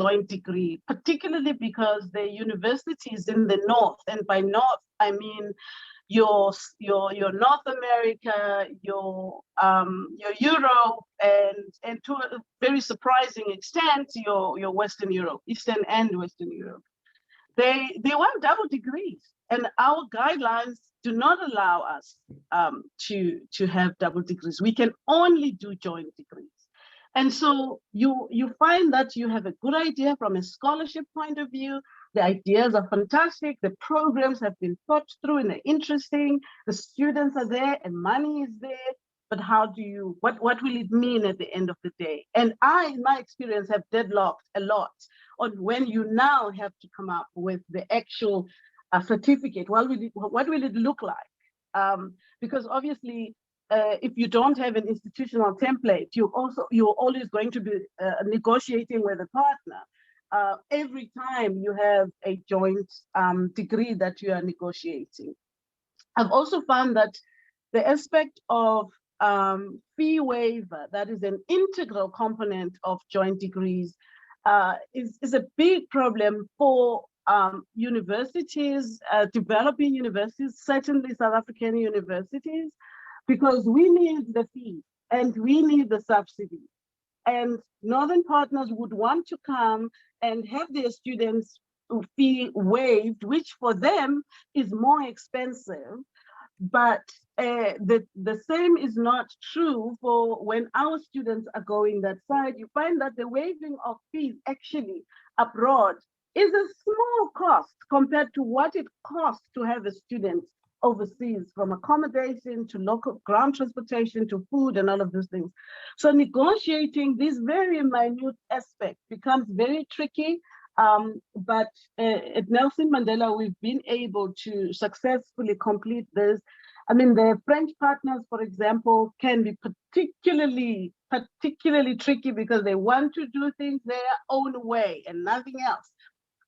joint degree, particularly because the universities in the North, and by North, I mean your North America, your Europe, and to a very surprising extent, your Western Europe, Eastern and Western Europe. They want double degrees, and our guidelines do not allow us to have double degrees. We can only do joint degrees. And so you find that you have a good idea from a scholarship point of view. The ideas are fantastic. The programs have been thought through and they're interesting. The students are there and money is there. But how do you, what will it mean at the end of the day? And I, in my experience, have deadlocked a lot on when you now have to come up with the actual certificate. What will it look like? Because obviously, if you don't have an institutional template, you're always going to be negotiating with a partner every time you have a joint degree that you are negotiating. I've also found that the aspect of fee waiver, that is an integral component of joint degrees, is a big problem for universities, developing universities, certainly South African universities, because we need the fee and we need the subsidy. And Northern partners would want to come and have their students' fee waived, which for them is more expensive. But the same is not true for when our students are going that side. You find that the waiving of fees actually abroad is a small cost compared to what it costs to have a student overseas, from accommodation to local ground transportation to food and all of those things. So negotiating these very minute aspects becomes very tricky. But at Nelson Mandela, we've been able to successfully complete this. I mean, the French partners, for example, can be particularly tricky because they want to do things their own way and nothing else.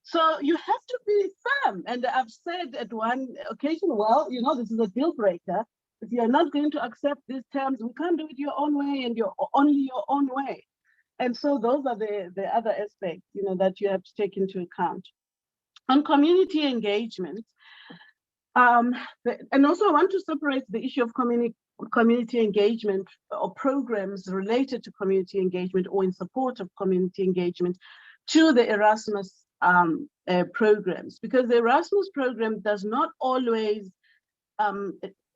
So you have to be firm. And I've said at one occasion, well, you know, this is a deal breaker. If you're not going to accept these terms, we can't do it your own way and only your own way. And so those are the other aspects, you know, that you have to take into account. On community engagement, and also I want to separate the issue of community engagement or programs related to community engagement or in support of community engagement to the Erasmus programs, because the Erasmus program does not always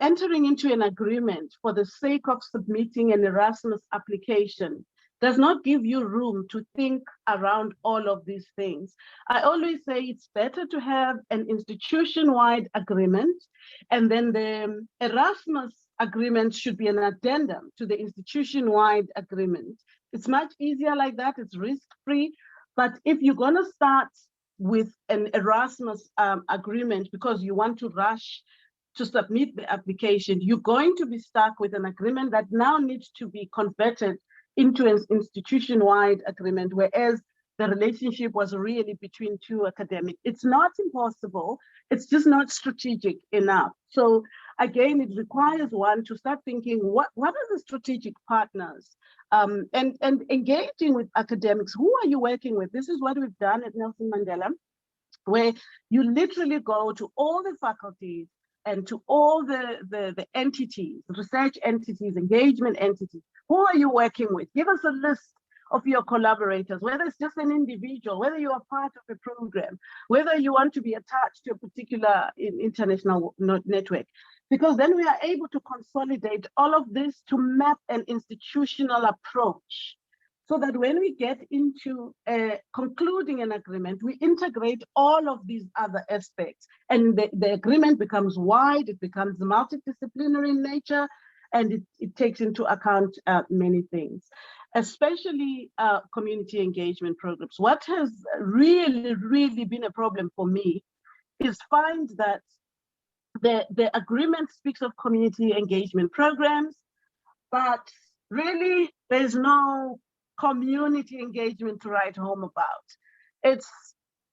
entering into an agreement for the sake of submitting an Erasmus application does not give you room to think around all of these things. I always say it's better to have an institution-wide agreement, and then the Erasmus agreement should be an addendum to the institution-wide agreement. It's much easier like that, it's risk-free. But if you're gonna start with an Erasmus agreement because you want to rush to submit the application, you're going to be stuck with an agreement that now needs to be converted into an institution-wide agreement, whereas the relationship was really between two academics. It's not impossible, it's just not strategic enough. So again, it requires one to start thinking, what are the strategic partners? And engaging with academics. Who are you working with? This is what we've done at Nelson Mandela, where you literally go to all the faculties and to all the entities, research entities, engagement entities. Who are you working with? Give us a list of your collaborators, whether it's just an individual, whether you are part of a program, whether you want to be attached to a particular international network, because then we are able to consolidate all of this to map an institutional approach, so that when we get into concluding an agreement, we integrate all of these other aspects, and the agreement becomes wide, it becomes multidisciplinary in nature, and it takes into account many things, especially community engagement programs. What has really been a problem for me is find that the agreement speaks of community engagement programs, but really there's no community engagement to write home about. It's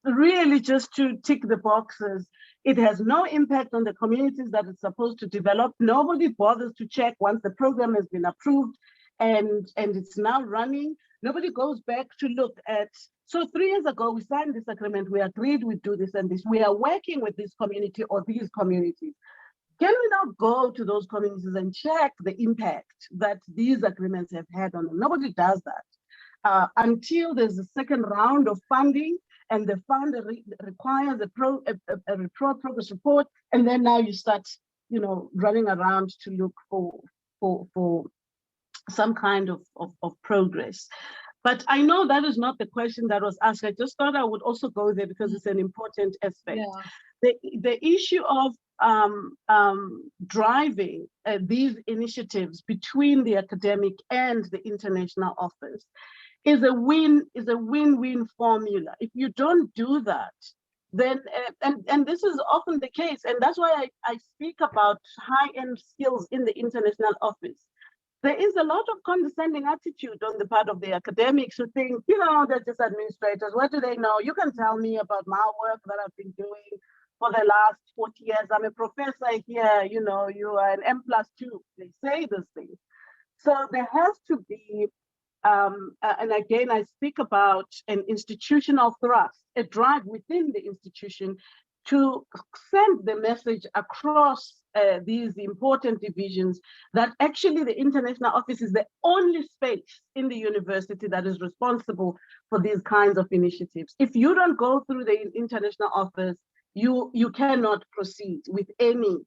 really just to tick the boxes. It has no impact on the communities that it's supposed to develop. Nobody bothers to check once the program has been approved and it's now running. Nobody goes back to look at, so 3 years ago, we signed this agreement, we agreed we'd do this and this. We are working with this community or these communities. Can we now go to those communities and check the impact that these agreements have had on them? Nobody does that until there's a second round of funding, and the fund requires a progress report, and then now you start, running around to look for some kind of progress. But I know that is not the question that was asked. I just thought I would also go there because it's an important aspect. Yeah. The issue of driving these initiatives between the academic and the international office is a win-win formula. If you don't do that, then and this is often the case, and that's why I speak about high-end skills in the international office. There is a lot of condescending attitude on the part of the academics who think, they're just administrators. What do they know? You can tell me about my work that I've been doing for the last 40 years. I'm a professor here, you are an M+2. They say these things. So there has to be, and again, I speak about an institutional thrust, a drive within the institution to send the message across these important divisions that actually the international office is the only space in the university that is responsible for these kinds of initiatives. If you don't go through the international office, you cannot proceed with any.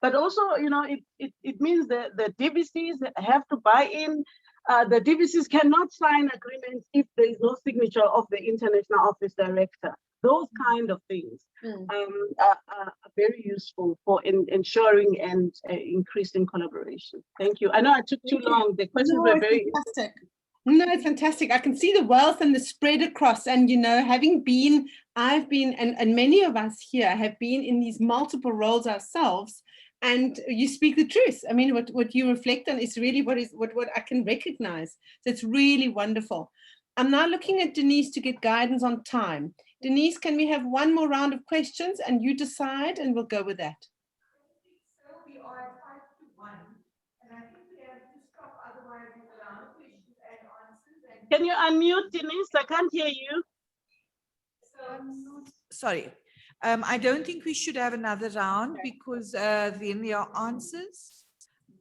But also, it means that the DVCs have to buy in. The DVCs cannot sign agreements if there is no signature of the international office director. Those kind of things are very useful for ensuring and increasing collaboration. Thank you. I know I took too long. The questions were very fantastic. No, it's fantastic. I can see the wealth and the spread across. And, I've been, and many of us here have been in these multiple roles ourselves. And you speak the truth. I mean, what you reflect on is really what I can recognize. So it's really wonderful. I'm now looking at Denise to get guidance on time. Denise, can we have one more round of questions and you decide and we'll go with that? So we are at 5 to 1 and I think we have to stop, otherwise it's a round of questions and answers. Can you unmute, Denise? I can't hear you. Sorry. I don't think we should have another round because then there are answers.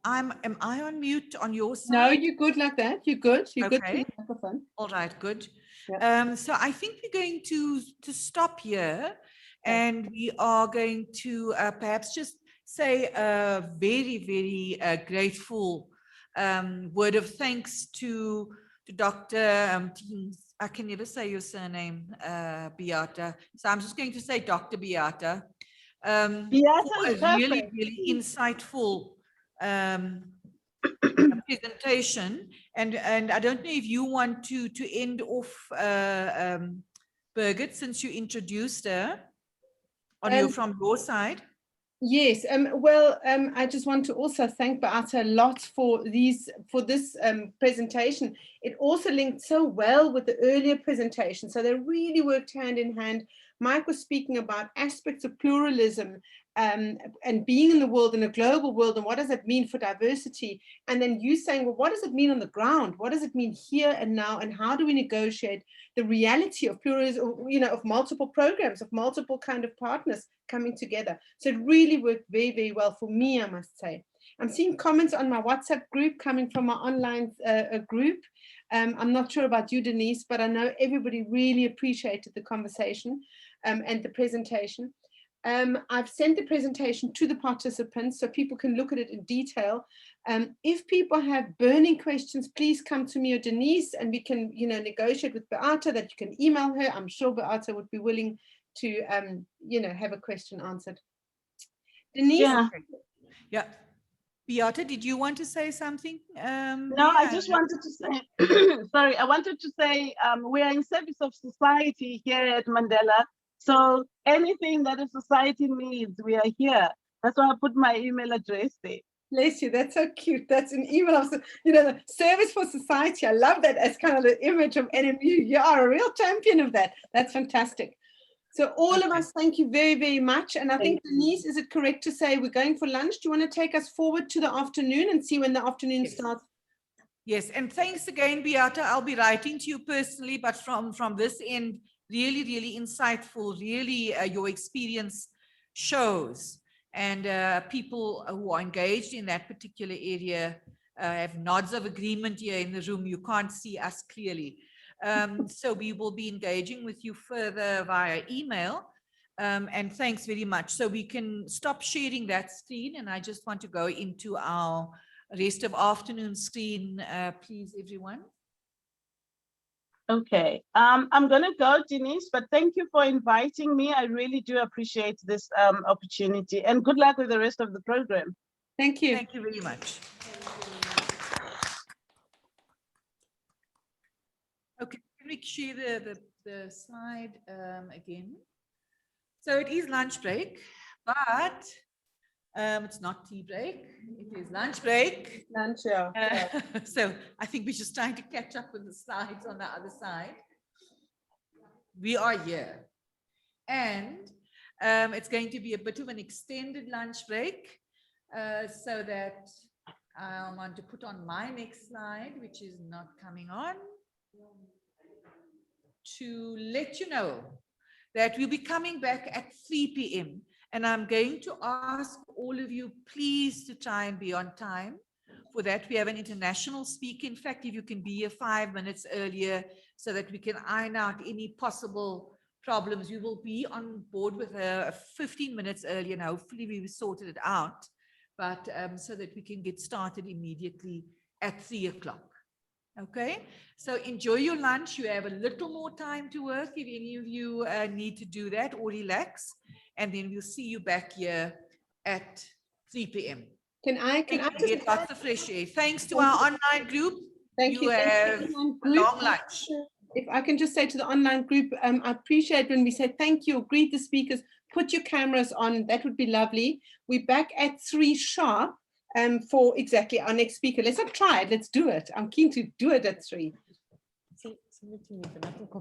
Am I on mute on your side? No, you're good like that. You're good. You're okay. Good. All right, good. Yeah. So I think we're going to stop here, and we are going to perhaps just say a very, very grateful word of thanks to Dr. I can never say your surname, Beata. So I'm just going to say Dr. Beata. Beata is a really, really insightful presentation, and I don't know if you want to end off, Birgit, since you introduced her from your side. Yes, well, I just want to also thank Beata a lot for this presentation. It also linked so well with the earlier presentation, so they really worked hand in hand. Mike was speaking about aspects of pluralism and being in the world, in a global world, and what does that mean for diversity? And then you saying, well, what does it mean on the ground? What does it mean here and now? And how do we negotiate the reality of pluralism, of multiple programs, of multiple kind of partners coming together? So it really worked very, very well for me, I must say. I'm seeing comments on my WhatsApp group coming from my online group. I'm not sure about you, Denise, but I know everybody really appreciated the conversation and the presentation. I've sent the presentation to the participants so people can look at it in detail. If people have burning questions, please come to me or Denise, and we can, negotiate with Beata that you can email her. I'm sure Beata would be willing to, have a question answered. Denise? Yeah. Beata, did you want to say something? No, I just wanted to say, sorry, I wanted to say we are in service of society here at Mandela. So anything that a society needs, we are here. That's why I put my email address there. Bless you, that's so cute. That's an email of, the service for society. I love that as kind of the image of NMU. You are a real champion of that. That's fantastic. So all of us, thank you very, very much. And I think, Denise, is it correct to say we're going for lunch? Do you want to take us forward to the afternoon and see when the afternoon starts? Yes, and thanks again, Beata. I'll be writing to you personally, but from this end, really, really insightful, really your experience shows. And people who are engaged in that particular area have nods of agreement here in the room. You can't see us clearly. So we will be engaging with you further via email. And thanks very much. So we can stop sharing that screen, and I just want to go into our rest of afternoon screen, please, everyone. Okay, I'm gonna go, Denise, but thank you for inviting me. I really do appreciate this opportunity, and good luck with the rest of the program. Thank you. Thank you very much. Okay, can we share the slide again? So it is lunch break, but it's not tea break. It is lunch break. Lunch, yeah. So I think we're just trying to catch up with the slides on the other side. We are here. And it's going to be a bit of an extended lunch break, so that I want to put on my next slide, which is not coming on, to let you know that we'll be coming back at 3 p.m. And I'm going to ask all of you, please, to try and be on time. For that, we have an international speaker. In fact, if you can be here 5 minutes earlier so that we can iron out any possible problems, we will be on board with her 15 minutes earlier, and hopefully we've sorted it out, but so that we can get started immediately at 3 o'clock. Okay, so enjoy your lunch. You have a little more time to work if any of you need to do that, or relax, and then we'll see you back here at 3 p.m. Can I just get lots of fresh air? Thanks to our online group. Thank you. Have a long lunch. If I can just say to the online group, I appreciate when we say thank you, greet the speakers, put your cameras on. That would be lovely. We're back at 3 sharp. For exactly our next speaker. Let's not try it, let's do it. I'm keen to do it at 3.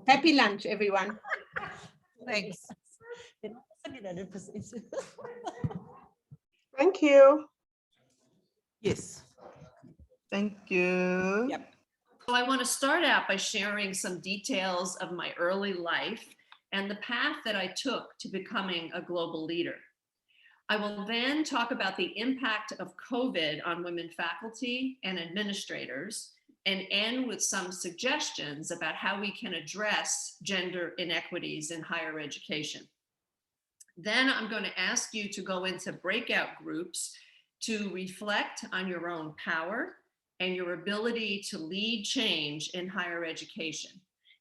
Happy lunch, everyone. Thanks. Thank you. Yes. Thank you. Yep. So I want to start out by sharing some details of my early life and the path that I took to becoming a global leader. I will then talk about the impact of COVID on women faculty and administrators, and end with some suggestions about how we can address gender inequities in higher education. Then I'm going to ask you to go into breakout groups to reflect on your own power and your ability to lead change in higher education.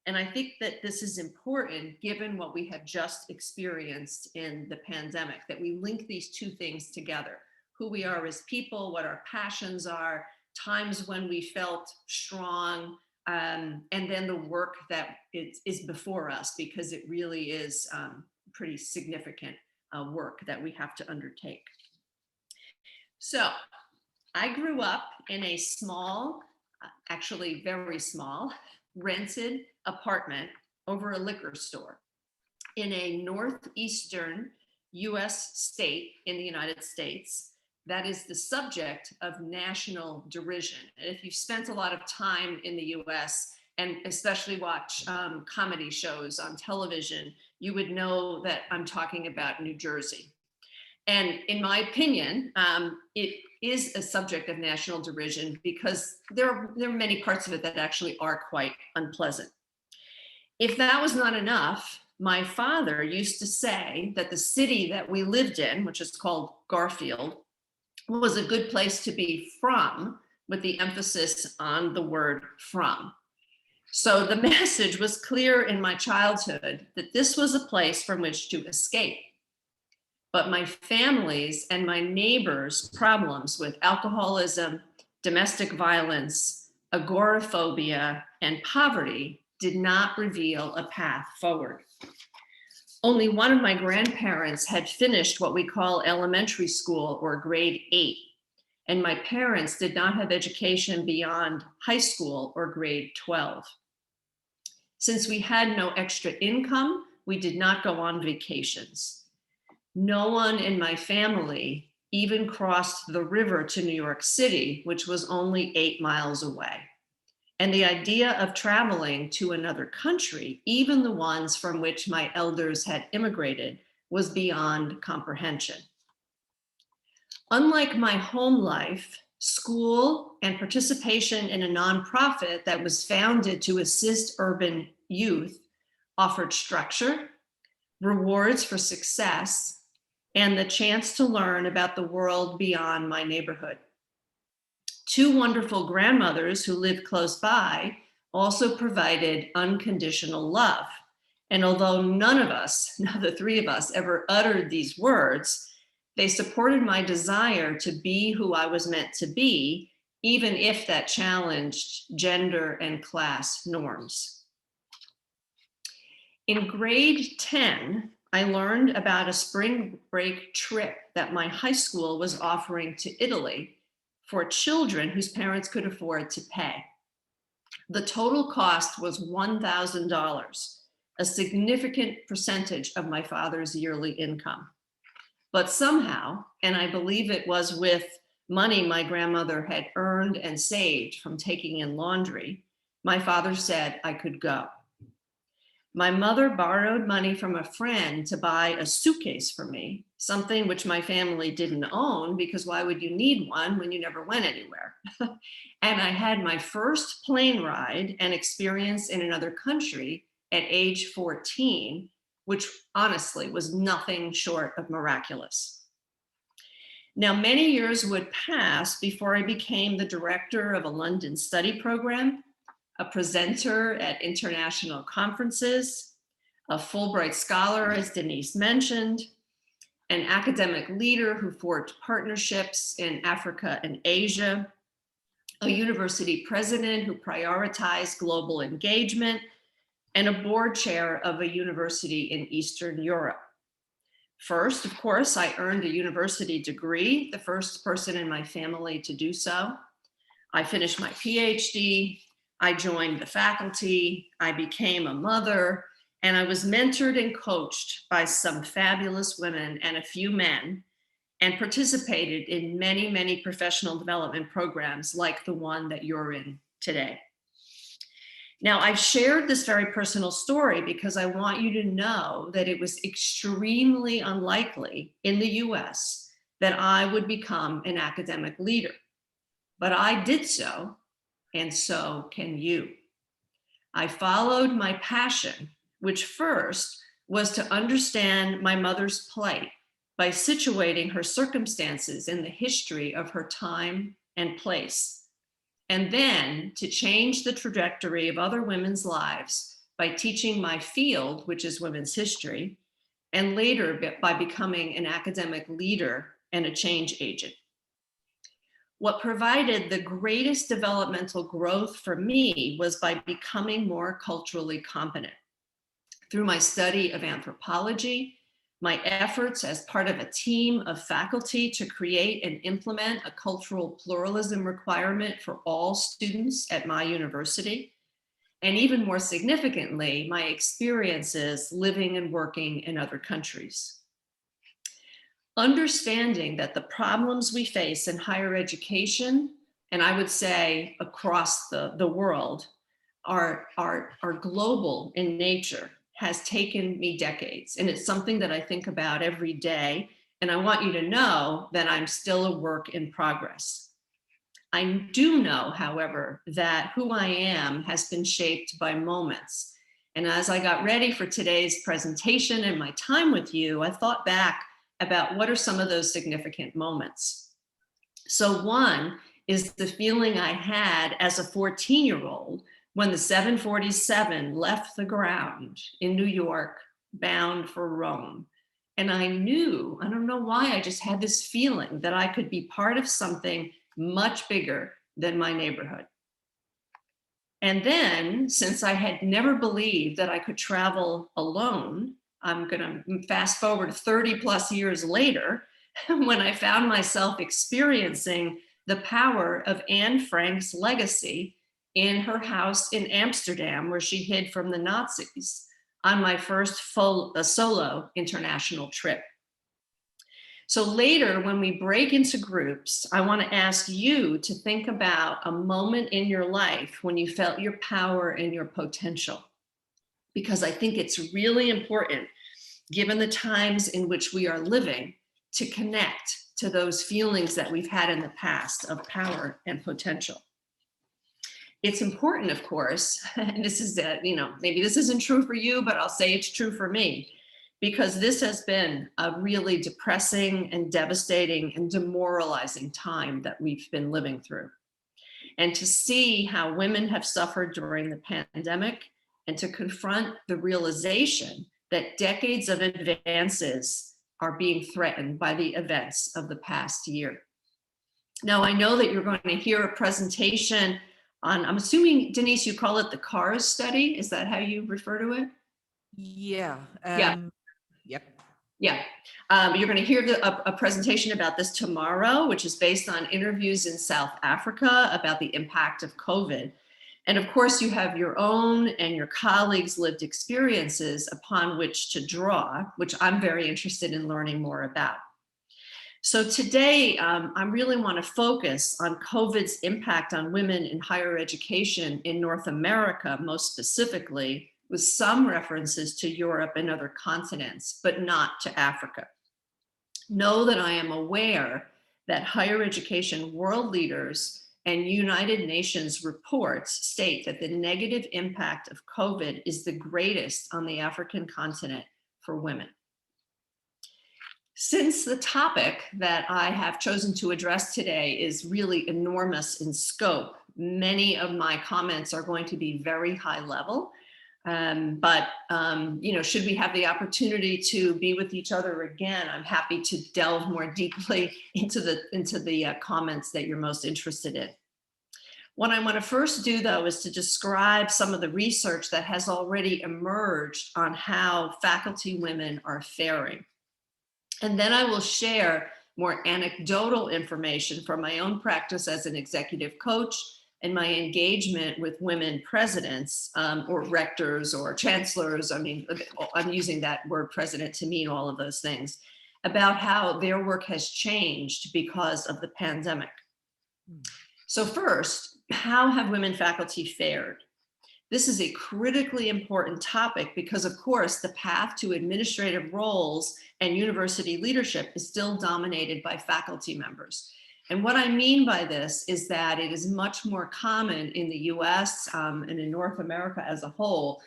And I think that this is important given what we have just experienced in the pandemic, that we link these two things together: who we are as people, what our passions are, times when we felt strong, and then the work that is before us, because it really is pretty significant work that we have to undertake. So I grew up in a small, actually very small, rented apartment over a liquor store in a northeastern US state in the United States that is the subject of national derision. And if you've spent a lot of time in the US and especially watch comedy shows on television, you would know that I'm talking about New Jersey. And in my opinion, it is a subject of national derision because there are many parts of it that actually are quite unpleasant. If that was not enough, my father used to say that the city that we lived in, which is called Garfield, was a good place to be from, with the emphasis on the word from. So the message was clear in my childhood that this was a place from which to escape. But my family's and my neighbors' problems with alcoholism, domestic violence, agoraphobia, and poverty did not reveal a path forward. Only one of my grandparents had finished what we call elementary school, or grade 8, and my parents did not have education beyond high school or grade 12. Since we had no extra income, we did not go on vacations. No one in my family even crossed the river to New York City, which was only 8 miles away. And the idea of traveling to another country, even the ones from which my elders had immigrated, was beyond comprehension. Unlike my home life, school and participation in a nonprofit that was founded to assist urban youth offered structure, rewards for success, and the chance to learn about the world beyond my neighborhood. Two wonderful grandmothers who lived close by also provided unconditional love. And although none of us, none of the three of us, ever uttered these words, they supported my desire to be who I was meant to be, even if that challenged gender and class norms. In grade 10, I learned about a spring break trip that my high school was offering to Italy for children whose parents could afford to pay. The total cost was $1,000, a significant percentage of my father's yearly income. But somehow, and I believe it was with money my grandmother had earned and saved from taking in laundry, my father said I could go. My mother borrowed money from a friend to buy a suitcase for me, something which my family didn't own because why would you need one when you never went anywhere? And I had my first plane ride and experience in another country at age 14, which honestly was nothing short of miraculous. Now, many years would pass before I became the director of a London study program, a presenter at international conferences, a Fulbright scholar, as Denise mentioned, an academic leader who forged partnerships in Africa and Asia, a university president who prioritized global engagement, and a board chair of a university in Eastern Europe. First, of course, I earned a university degree, the first person in my family to do so. I finished my PhD, I joined the faculty, I became a mother, and I was mentored and coached by some fabulous women and a few men, and participated in many, many professional development programs like the one that you're in today. Now, I've shared this very personal story because I want you to know that it was extremely unlikely in the US that I would become an academic leader. But I did so, and so can you. I followed my passion, which first was to understand my mother's plight by situating her circumstances in the history of her time and place, and then to change the trajectory of other women's lives by teaching my field, which is women's history, and later by becoming an academic leader and a change agent. What provided the greatest developmental growth for me was by becoming more culturally competent. Through my study of anthropology, my efforts as part of a team of faculty to create and implement a cultural pluralism requirement for all students at my university, and even more significantly, my experiences living and working in other countries. Understanding that the problems we face in higher education, and I would say across the world, are global in nature has taken me decades. And it's something that I think about every day. And I want you to know that I'm still a work in progress. I do know, however, that who I am has been shaped by moments. And as I got ready for today's presentation and my time with you, I thought back about what are some of those significant moments. So one is the feeling I had as a 14-year-old when the 747 left the ground in New York, bound for Rome. And I knew, I don't know why, I just had this feeling that I could be part of something much bigger than my neighborhood. And then, since I had never believed that I could travel alone, I'm gonna fast forward 30 plus years later, when I found myself experiencing the power of Anne Frank's legacy in her house in Amsterdam, where she hid from the Nazis, on my first solo international trip. So later, when we break into groups, I want to ask you to think about a moment in your life when you felt your power and your potential, because I think it's really important, given the times in which we are living, to connect to those feelings that we've had in the past of power and potential. It's important, of course, and this is that, maybe this isn't true for you, but I'll say it's true for me, because this has been a really depressing and devastating and demoralizing time that we've been living through. And to see how women have suffered during the pandemic, and to confront the realization that decades of advances are being threatened by the events of the past year. Now, I know that you're going to hear a presentation on, I'm assuming, Denise, you call it the CARS study. Is that how you refer to it? Yeah. Yeah. Yep. Yeah. You're going to hear a presentation about this tomorrow, which is based on interviews in South Africa about the impact of COVID. And of course, you have your own and your colleagues' lived experiences upon which to draw, which I'm very interested in learning more about. So today, I really want to focus on COVID's impact on women in higher education in North America, most specifically, with some references to Europe and other continents, but not to Africa. Know that I am aware that higher education world leaders and United Nations reports state that the negative impact of COVID is the greatest on the African continent for women. Since the topic that I have chosen to address today is really enormous in scope, many of my comments are going to be very high level. But should we have the opportunity to be with each other again, I'm happy to delve more deeply into the comments that you're most interested in. What I want to first do, though, is to describe some of the research that has already emerged on how faculty women are faring. And then I will share more anecdotal information from my own practice as an executive coach and my engagement with women presidents or rectors or chancellors. I mean, I'm using that word president to mean all of those things, about how their work has changed because of the pandemic. So first, how have women faculty fared? This is a critically important topic because, of course, the path to administrative roles and university leadership is still dominated by faculty members. And what I mean by this is that it is much more common in the US and in North America as a whole,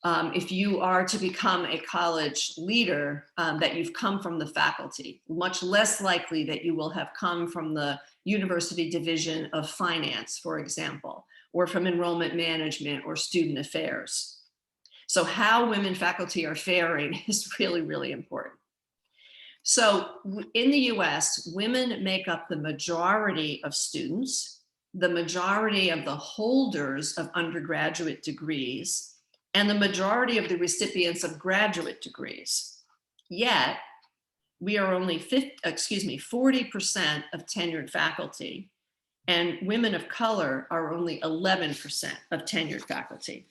if you are to become a college leader, that you've come from the faculty. Much less likely that you will have come from the university division of finance, for example, or from enrollment management or student affairs. So how women faculty are faring is really, really important. So in the US, women make up the majority of students, the majority of the holders of undergraduate degrees, and the majority of the recipients of graduate degrees. Yet, we are only 40% of tenured faculty, and women of color are only 11% of tenured faculty.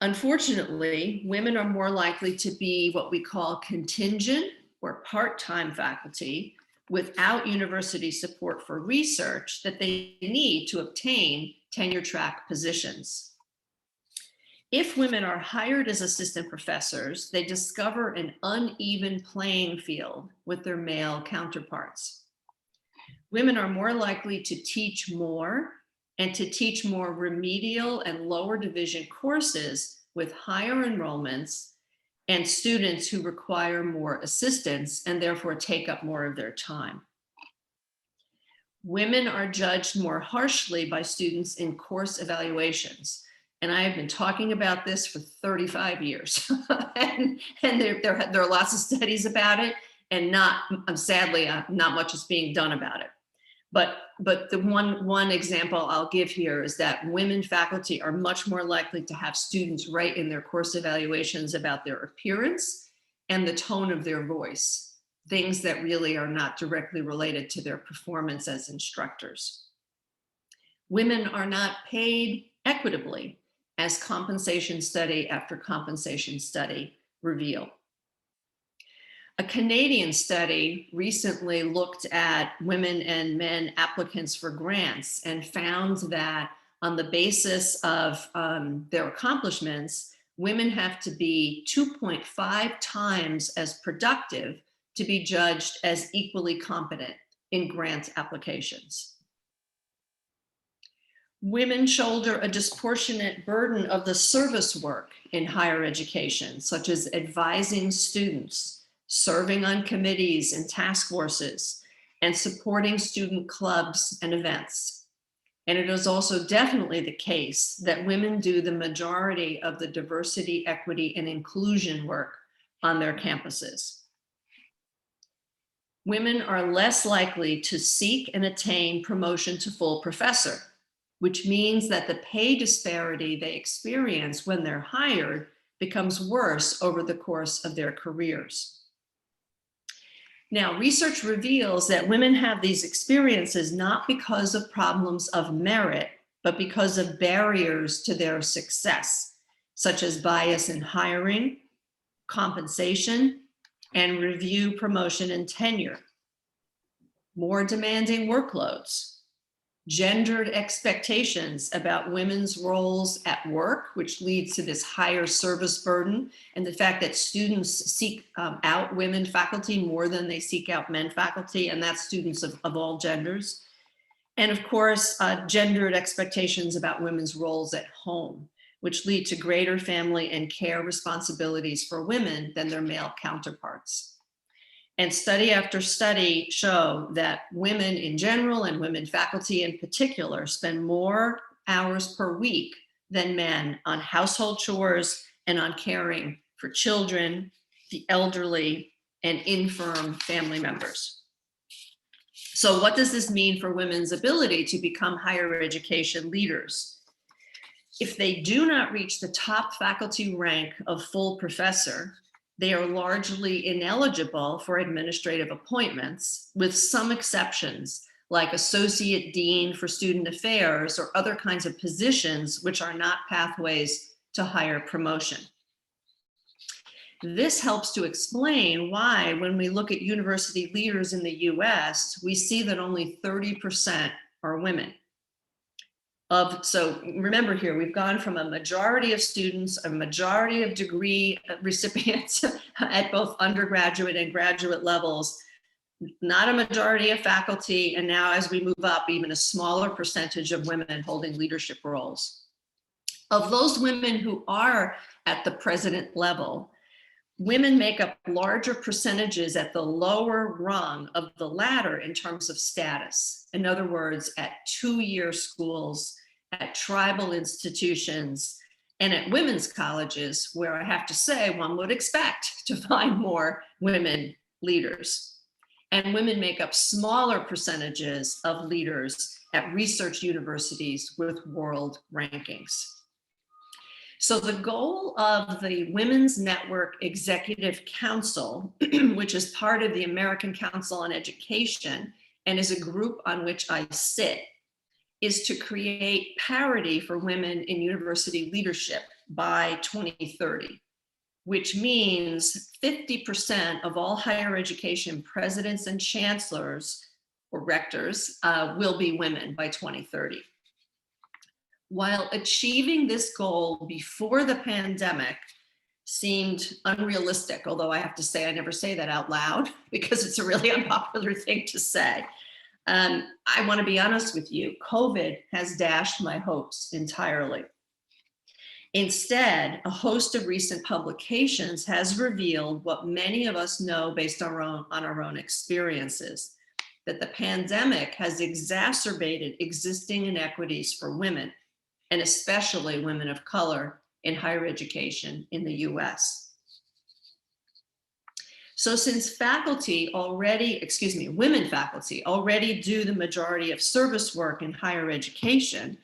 Unfortunately, women are more likely to be what we call contingent or part-time faculty without university support for research that they need to obtain tenure-track positions. If women are hired as assistant professors, they discover an uneven playing field with their male counterparts. Women are more likely to teach more and to teach more remedial and lower division courses with higher enrollments and students who require more assistance and therefore take up more of their time. Women are judged more harshly by students in course evaluations. And I have been talking about this for 35 years. and there are lots of studies about it, and sadly, not much is being done about it. But the one example I'll give here is that women faculty are much more likely to have students write in their course evaluations about their appearance and the tone of their voice, things that really are not directly related to their performance as instructors. Women are not paid equitably, as compensation study after compensation study reveal. A Canadian study recently looked at women and men applicants for grants and found that on the basis of their accomplishments, women have to be 2.5 times as productive to be judged as equally competent in grant applications. Women shoulder a disproportionate burden of the service work in higher education, such as advising students, serving on committees and task forces, and supporting student clubs and events. And it is also definitely the case that women do the majority of the diversity, equity, and inclusion work on their campuses. Women are less likely to seek and attain promotion to full professor, which means that the pay disparity they experience when they're hired becomes worse over the course of their careers. Now, research reveals that women have these experiences not because of problems of merit, but because of barriers to their success, such as bias in hiring, compensation, and review, promotion, and tenure, more demanding workloads, gendered expectations about women's roles at work, which leads to this higher service burden, and the fact that students seek out women faculty more than they seek out men faculty, and that's students of all genders. And of course, gendered expectations about women's roles at home, which lead to greater family and care responsibilities for women than their male counterparts. And study after study show that women in general and women faculty in particular spend more hours per week than men on household chores and on caring for children, the elderly, and infirm family members. So what does this mean for women's ability to become higher education leaders? If they do not reach the top faculty rank of full professor, they are largely ineligible for administrative appointments, with some exceptions, like associate dean for student affairs or other kinds of positions which are not pathways to higher promotion. This helps to explain why, when we look at university leaders in the US, we see that only 30% are women. So remember here, we've gone from a majority of students, a majority of degree recipients at both undergraduate and graduate levels, not a majority of faculty, and now as we move up, even a smaller percentage of women holding leadership roles. Of those women who are at the president level, women make up larger percentages at the lower rung of the ladder in terms of status. In other words, at two-year schools, at tribal institutions, and at women's colleges, where I have to say one would expect to find more women leaders. And women make up smaller percentages of leaders at research universities with world rankings. So the goal of the Women's Network Executive Council, which is part of the American Council on Education and is a group on which I sit, is to create parity for women in university leadership by 2030, which means 50% of all higher education presidents and chancellors or rectors will be women by 2030. While achieving this goal before the pandemic seemed unrealistic, although I have to say I never say that out loud because it's a really unpopular thing to say. I want to be honest with you, COVID has dashed my hopes entirely. Instead, a host of recent publications has revealed what many of us know based on our own experiences, that the pandemic has exacerbated existing inequities for women, and especially women of color in higher education in the US. So since women faculty already do the majority of service work in higher education,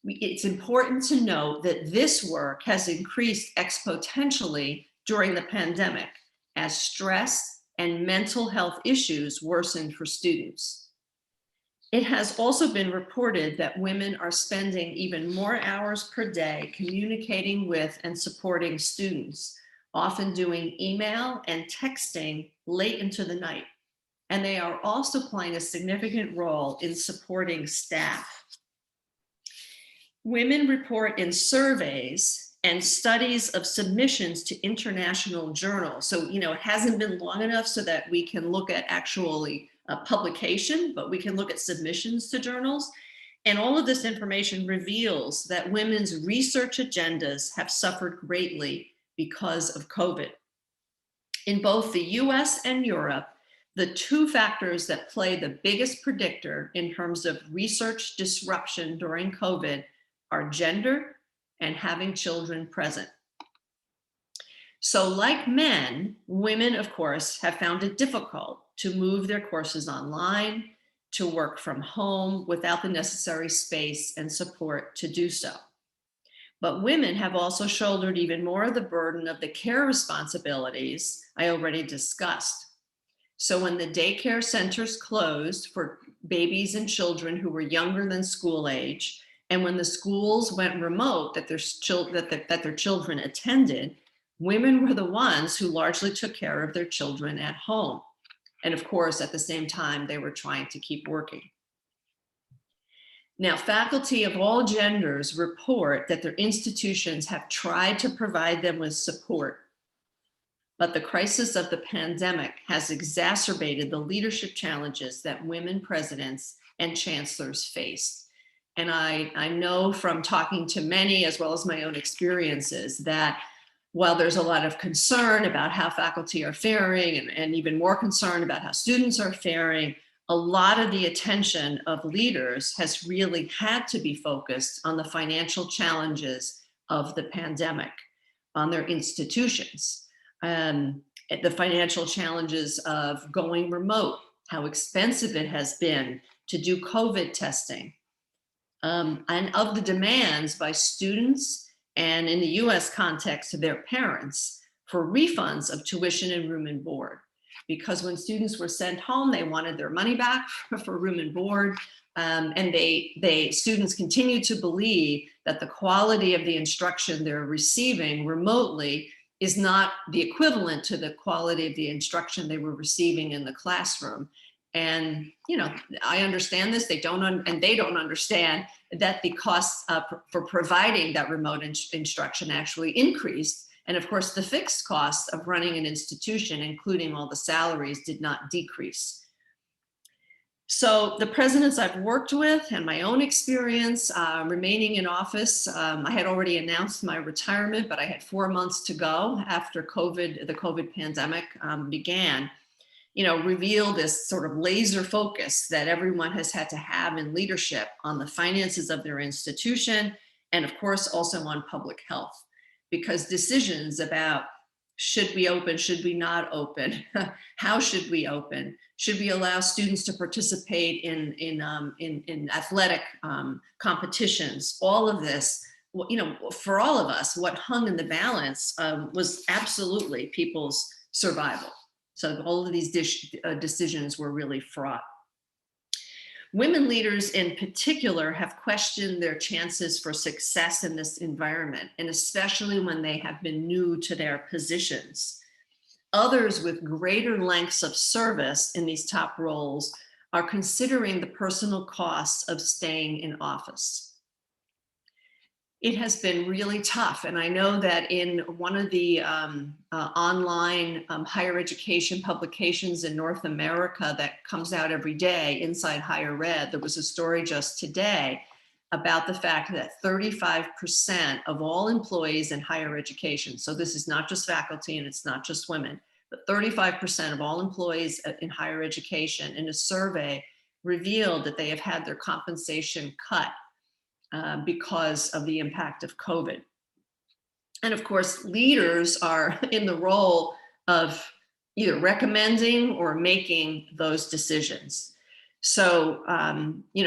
it's important to note that this work has increased exponentially during the pandemic as stress and mental health issues worsened for students. It has also been reported that women are spending even more hours per day communicating with and supporting students, often doing email and texting late into the night. And they are also playing a significant role in supporting staff. Women report in surveys and studies of submissions to international journals. So, it hasn't been long enough so that we can look at actually publication, but we can look at submissions to journals. And all of this information reveals that women's research agendas have suffered greatly because of COVID. In both the US and Europe, the two factors that play the biggest predictor in terms of research disruption during COVID are gender and having children present. So like men, women, of course, have found it difficult to move their courses online, to work from home without the necessary space and support to do so. But women have also shouldered even more of the burden of the care responsibilities I already discussed. So when the daycare centers closed for babies and children who were younger than school age, and when the schools went remote that their children attended, women were the ones who largely took care of their children at home. And of course, at the same time, they were trying to keep working. Now, faculty of all genders report that their institutions have tried to provide them with support, but the crisis of the pandemic has exacerbated the leadership challenges that women presidents and chancellors faced. And I know from talking to many, as well as my own experiences, that while there's a lot of concern about how faculty are faring and even more concern about how students are faring, a lot of the attention of leaders has really had to be focused on the financial challenges of the pandemic, on their institutions, the financial challenges of going remote, how expensive it has been to do COVID testing, and of the demands by students and in the US context to their parents for refunds of tuition and room and board. Because when students were sent home, they wanted their money back for room and board. And students continue to believe that the quality of the instruction they're receiving remotely is not the equivalent to the quality of the instruction they were receiving in the classroom. And, I understand this, they don't understand that the costs for providing that remote instruction actually increased. And of course, the fixed costs of running an institution, including all the salaries, did not decrease. So the presidents I've worked with and my own experience remaining in office, I had already announced my retirement, but I had 4 months to go after the COVID pandemic began. Reveal this sort of laser focus that everyone has had to have in leadership on the finances of their institution, and of course also on public health, because decisions about should we open, should we not open, how should we open, should we allow students to participate in athletic competitions, all of this, for all of us, what hung in the balance was absolutely people's survival. So all of these decisions were really fraught. Women leaders in particular have questioned their chances for success in this environment, and especially when they have been new to their positions. Others with greater lengths of service in these top roles are considering the personal costs of staying in office. It has been really tough. And I know that in one of the online higher education publications in North America that comes out every day, Inside Higher Ed, there was a story just today about the fact that 35% of all employees in higher education, so this is not just faculty and it's not just women, but 35% of all employees in higher education in a survey revealed that they have had their compensation cut because of the impact of COVID. And of course, leaders are in the role of either recommending or making those decisions. So,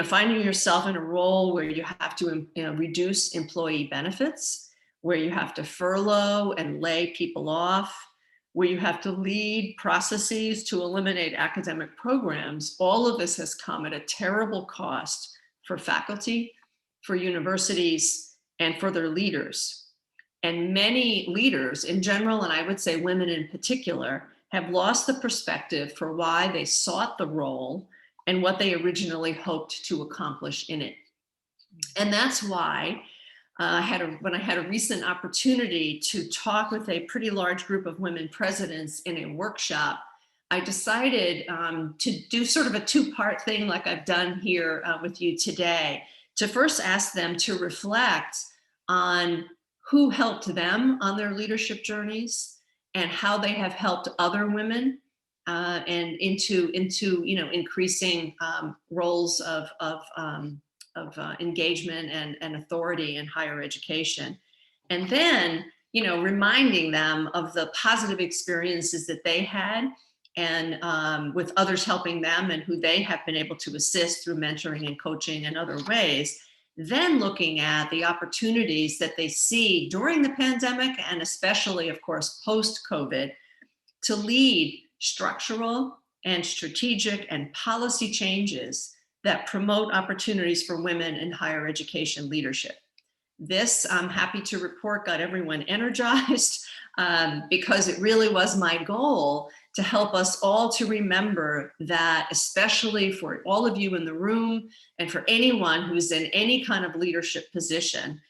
finding yourself in a role where you have to reduce employee benefits, where you have to furlough and lay people off, where you have to lead processes to eliminate academic programs, all of this has come at a terrible cost for faculty, for universities, and for their leaders. And many leaders in general, and I would say women in particular, have lost the perspective for why they sought the role and what they originally hoped to accomplish in it. And that's why when I had a recent opportunity to talk with a pretty large group of women presidents in a workshop, I decided to do sort of a two-part thing like I've done here with you today, to first ask them to reflect on who helped them on their leadership journeys and how they have helped other women and into increasing roles of engagement and authority in higher education. And then, reminding them of the positive experiences that they had and with others helping them and who they have been able to assist through mentoring and coaching and other ways. Then looking at the opportunities that they see during the pandemic and especially, of course, post-COVID to lead structural and strategic and policy changes that promote opportunities for women in higher education leadership. This, I'm happy to report, got everyone energized because it really was my goal to help us all to remember that, especially for all of you in the room and for anyone who's in any kind of leadership position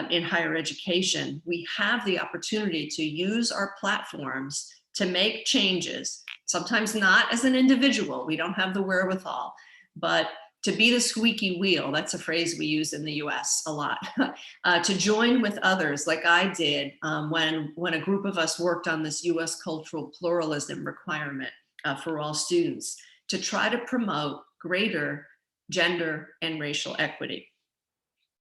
in higher education, we have the opportunity to use our platforms to make changes, sometimes not as an individual, we don't have the wherewithal, but to be the squeaky wheel, that's a phrase we use in the US a lot, to join with others like I did when a group of us worked on this US cultural pluralism requirement for all students, to try to promote greater gender and racial equity.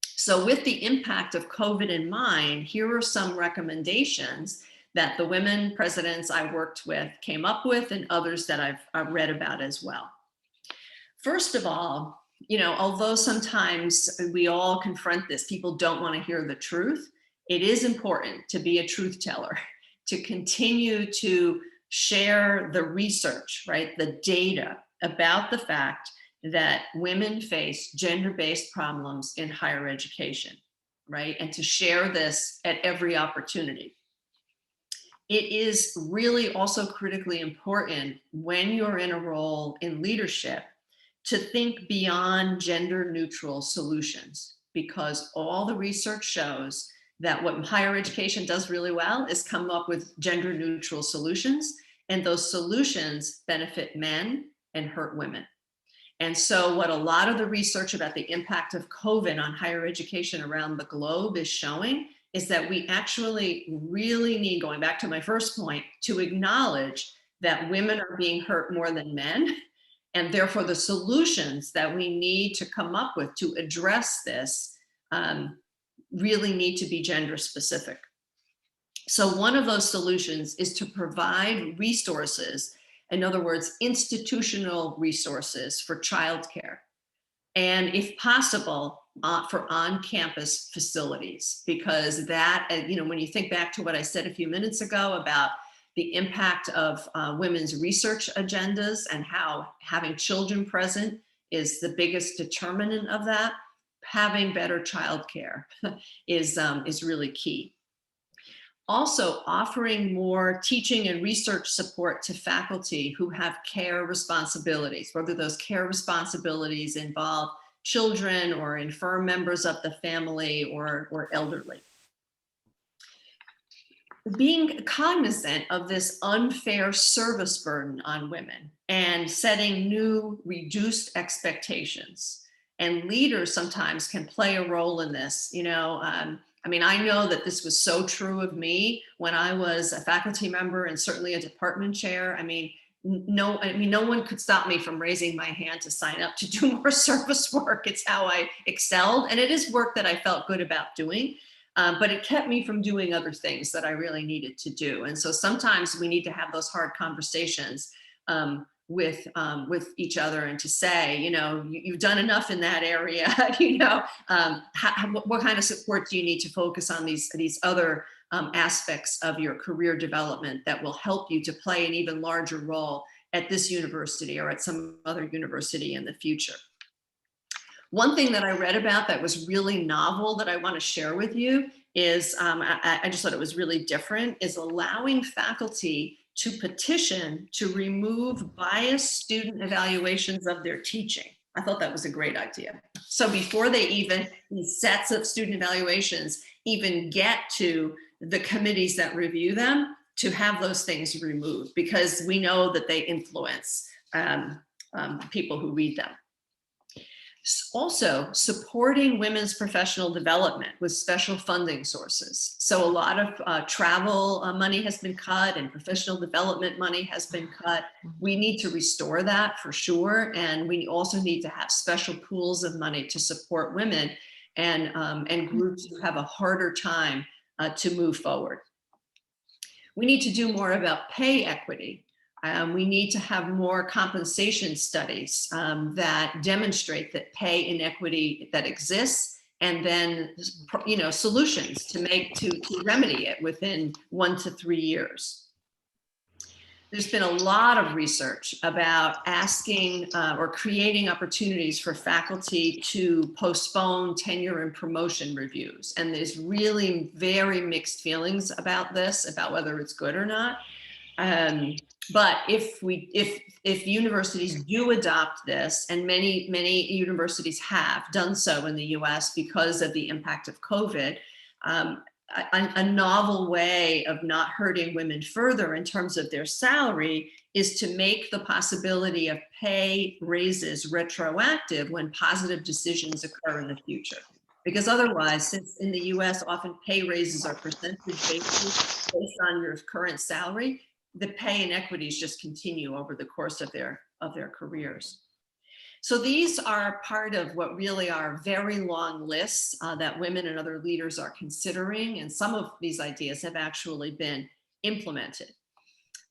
So with the impact of COVID in mind, here are some recommendations that the women presidents I worked with came up with and others that I've read about as well. First of all, although sometimes we all confront this, people don't want to hear the truth, it is important to be a truth teller, to continue to share the research, right? The data about the fact that women face gender-based problems in higher education, right? And to share this at every opportunity. It is really also critically important when you're in a role in leadership to think beyond gender neutral solutions, because all the research shows that what higher education does really well is come up with gender neutral solutions, and those solutions benefit men and hurt women. And so what a lot of the research about the impact of COVID on higher education around the globe is showing is that we actually really need, going back to my first point, to acknowledge that women are being hurt more than men. And therefore, the solutions that we need to come up with to address this really need to be gender specific. So one of those solutions is to provide resources, in other words, institutional resources for childcare, and if possible, for on-campus facilities, because that, when you think back to what I said a few minutes ago about the impact of women's research agendas and how having children present is the biggest determinant of that, having better childcare is really key. Also, offering more teaching and research support to faculty who have care responsibilities, whether those care responsibilities involve children or infirm members of the family or elderly. Being cognizant of this unfair service burden on women and setting new reduced expectations. And leaders sometimes can play a role in this. I know that this was so true of me when I was a faculty member and certainly a department chair. No one could stop me from raising my hand to sign up to do more service work. It's how I excelled. And it is work that I felt good about doing. But it kept me from doing other things that I really needed to do. And so sometimes we need to have those hard conversations with each other and to say, you've done enough in that area. What kind of support do you need to focus on these other aspects of your career development that will help you to play an even larger role at this university or at some other university in the future? One thing that I read about that was really novel that I want to share with you is, I just thought it was really different, is allowing faculty to petition to remove biased student evaluations of their teaching. I thought that was a great idea. So before they even, these sets of student evaluations even get to the committees that review them, to have those things removed, because we know that they influence people who read them. Also, supporting women's professional development with special funding sources. So a lot of travel money has been cut and professional development money has been cut. We need to restore that for sure. And we also need to have special pools of money to support women and groups who have a harder time to move forward. We need to do more about pay equity. We need to have more compensation studies that demonstrate that pay inequity that exists, and then solutions to remedy it within 1 to 3 years. There's been a lot of research about asking or creating opportunities for faculty to postpone tenure and promotion reviews. And there's really very mixed feelings about this, about whether it's good or not. But if universities do adopt this, and many universities have done so in the US because of the impact of COVID, a novel way of not hurting women further in terms of their salary is to make the possibility of pay raises retroactive when positive decisions occur in the future. Because otherwise, since in the US often pay raises are percentage based on your current salary, the pay inequities just continue over the course of their careers. So these are part of what really are very long lists that women and other leaders are considering, and some of these ideas have actually been implemented.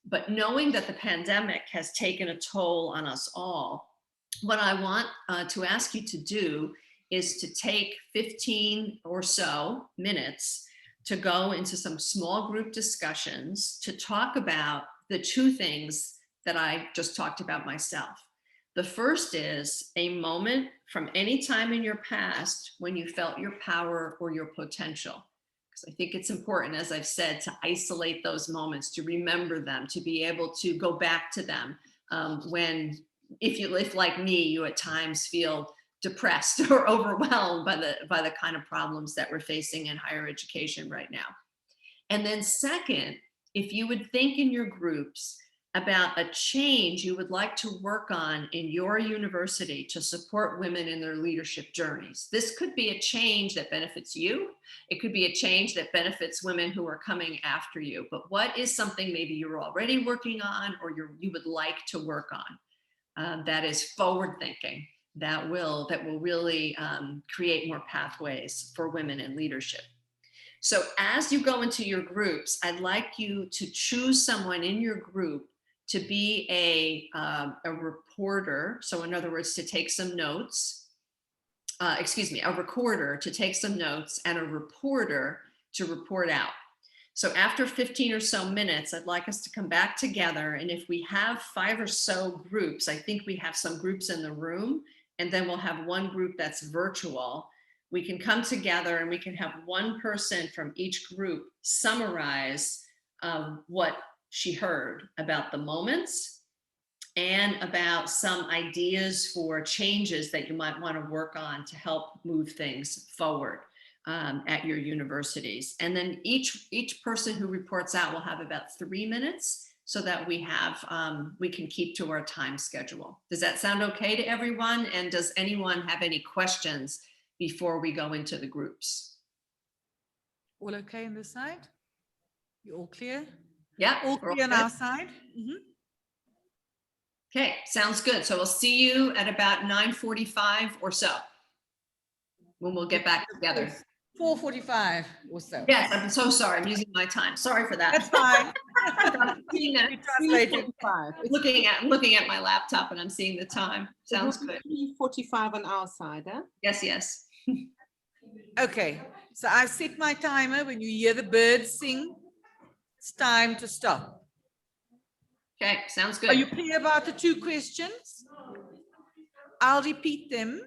But knowing that the pandemic has taken a toll on us all, what I want to ask you to do is to take 15 or so minutes to go into some small group discussions to talk about the two things that I just talked about myself. The first is a moment from any time in your past when you felt your power or your potential. Because I think it's important, as I've said, to isolate those moments, to remember them, to be able to go back to them if like me, you at times feel depressed or overwhelmed by the kind of problems that we're facing in higher education right now. And then second, if you would think in your groups about a change you would like to work on in your university to support women in their leadership journeys. This could be a change that benefits you. It could be a change that benefits women who are coming after you. But what is something maybe you're already working on, or you would like to work on that is forward thinking, that will really create more pathways for women in leadership. So as you go into your groups, I'd like you to choose someone in your group to be a reporter. So in other words, to take some notes, a recorder to take some notes, and a reporter to report out. So after 15 or so minutes, I'd like us to come back together. And if we have 5 or so groups, I think we have some groups in the room, and then we'll have one group that's virtual. We can come together and we can have one person from each group summarize what she heard about the moments and about some ideas for changes that you might want to work on to help move things forward at your universities. And then each person who reports out will have about 3 minutes so that we can keep to our time schedule. Does that sound okay to everyone? And does anyone have any questions before we go into the groups? All okay on this side? You all clear? Yeah. All clear on our side? Mm-hmm. Okay, sounds good. So we'll see you at about 9:45 or so when we'll get back together. 4:45 or so. Yes, I'm so sorry. I'm using my time. Sorry for that. That's fine. I'm seeing that. Looking at my laptop and I'm seeing the time. Sounds good. 3:45 on our side, huh? Yes. Okay, so I set my timer. When you hear the birds sing, it's time to stop. Okay, sounds good. Are you clear about the 2 questions? I'll repeat them.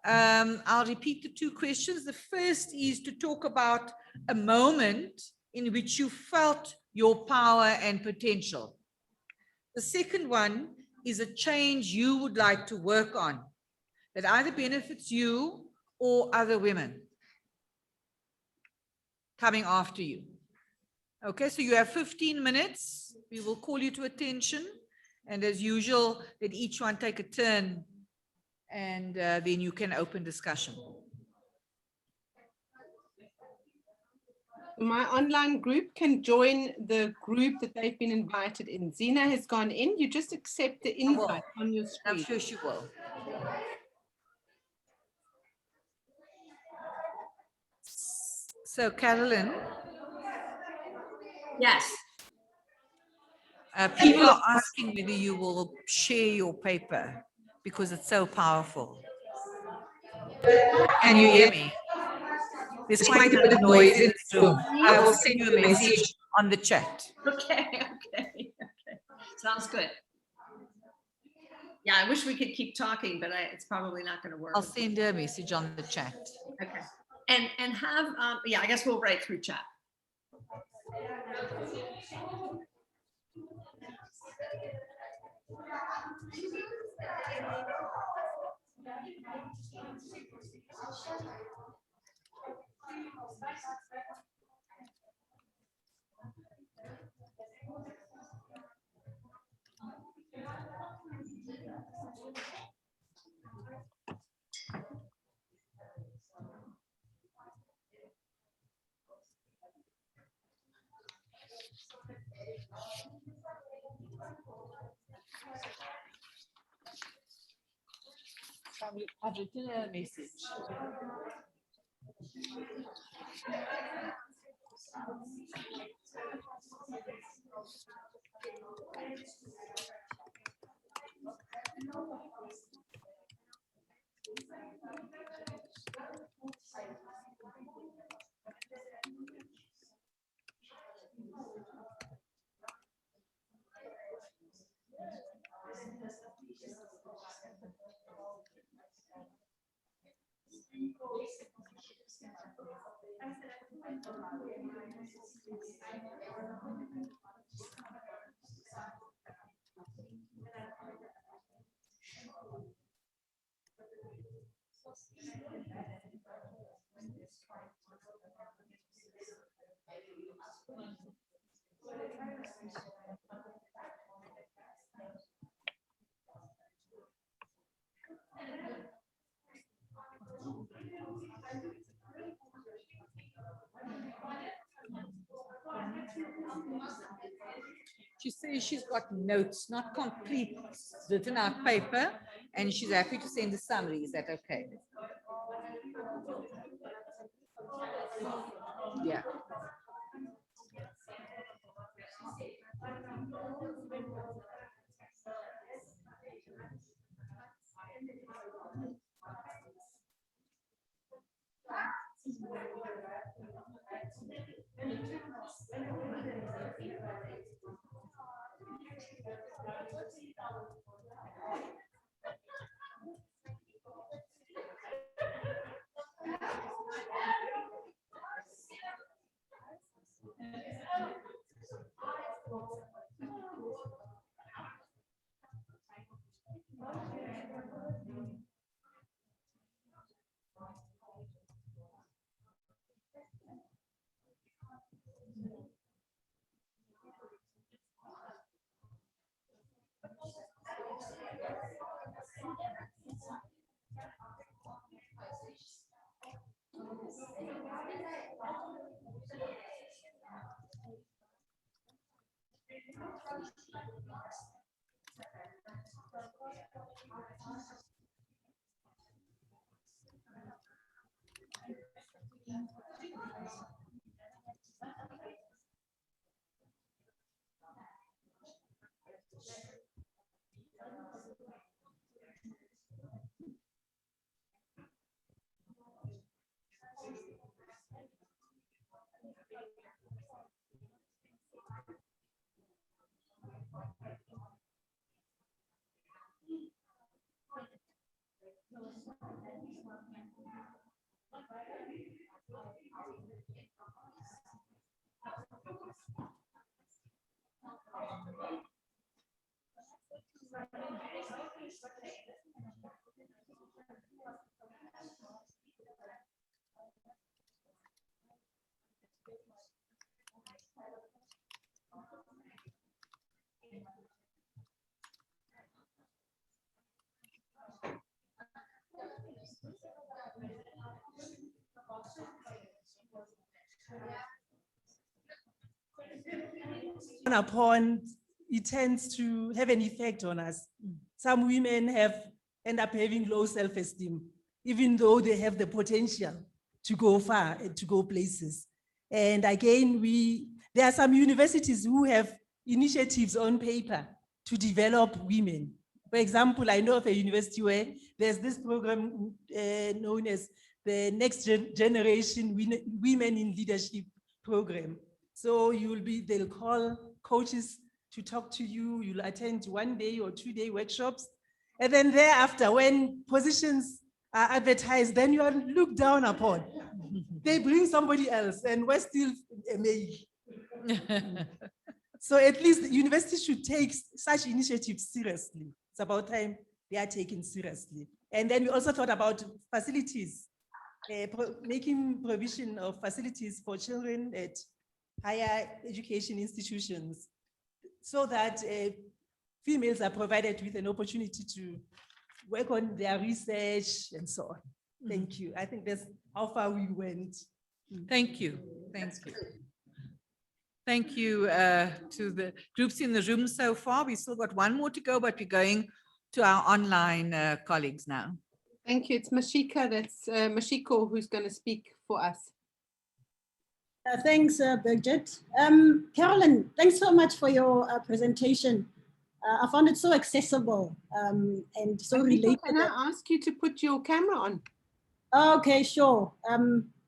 I'll repeat the two questions. The first is to talk about a moment in which you felt your power and potential. The second one is a change you would like to work on that either benefits you or other women coming after you. Okay, so you have 15 minutes. We will call you to attention. And as usual, let each one take a turn and then you can open discussion. My online group can join the group that they've been invited in. Zena has gone in. You just accept the invite on your I'm screen. sure she will. So, Carolyn, Yes. people are asking whether you will share your paper because it's so powerful. Can you hear me? There's quite a bit of noise in this room. I will send you a message on the chat. Okay, okay. Sounds good. Yeah, I wish we could keep talking, but it's probably not going to work. I'll send her a message on the chat. Okay. And have, yeah, I guess we'll write through chat. I've written a message. She says she's got notes, not complete written out paper, and she's happy to send a summary. Is that okay? Yeah. Upon it tends to have an effect on us. Some women end up having low self-esteem, even though they have the potential to go far and to go places. And again, there are some universities who have initiatives on paper to develop women. For example, I know of a university where there's this program known as the Next Generation Women in Leadership program. So they'll call coaches to talk to you, you'll attend 1 day or 2 day workshops. And then thereafter, when positions are advertised, then you are looked down upon. They bring somebody else and we're still a male. So at least universities should take such initiatives seriously. It's about time they are taken seriously. And then we also thought about facilities, making provision of facilities for children at higher education institutions, so that females are provided with an opportunity to work on their research and so on. Thank you. I think that's how far we went. Thank you. Thank you. Thank you to the groups in the room so far. We've still got one more to go, but we're going to our online colleagues now. Thank you. It's Mashiko who's going to speak for us. Thanks, Birgit. Carolyn, thanks so much for your presentation. I found it so accessible and so related. Can I ask you to put your camera on? Okay, sure.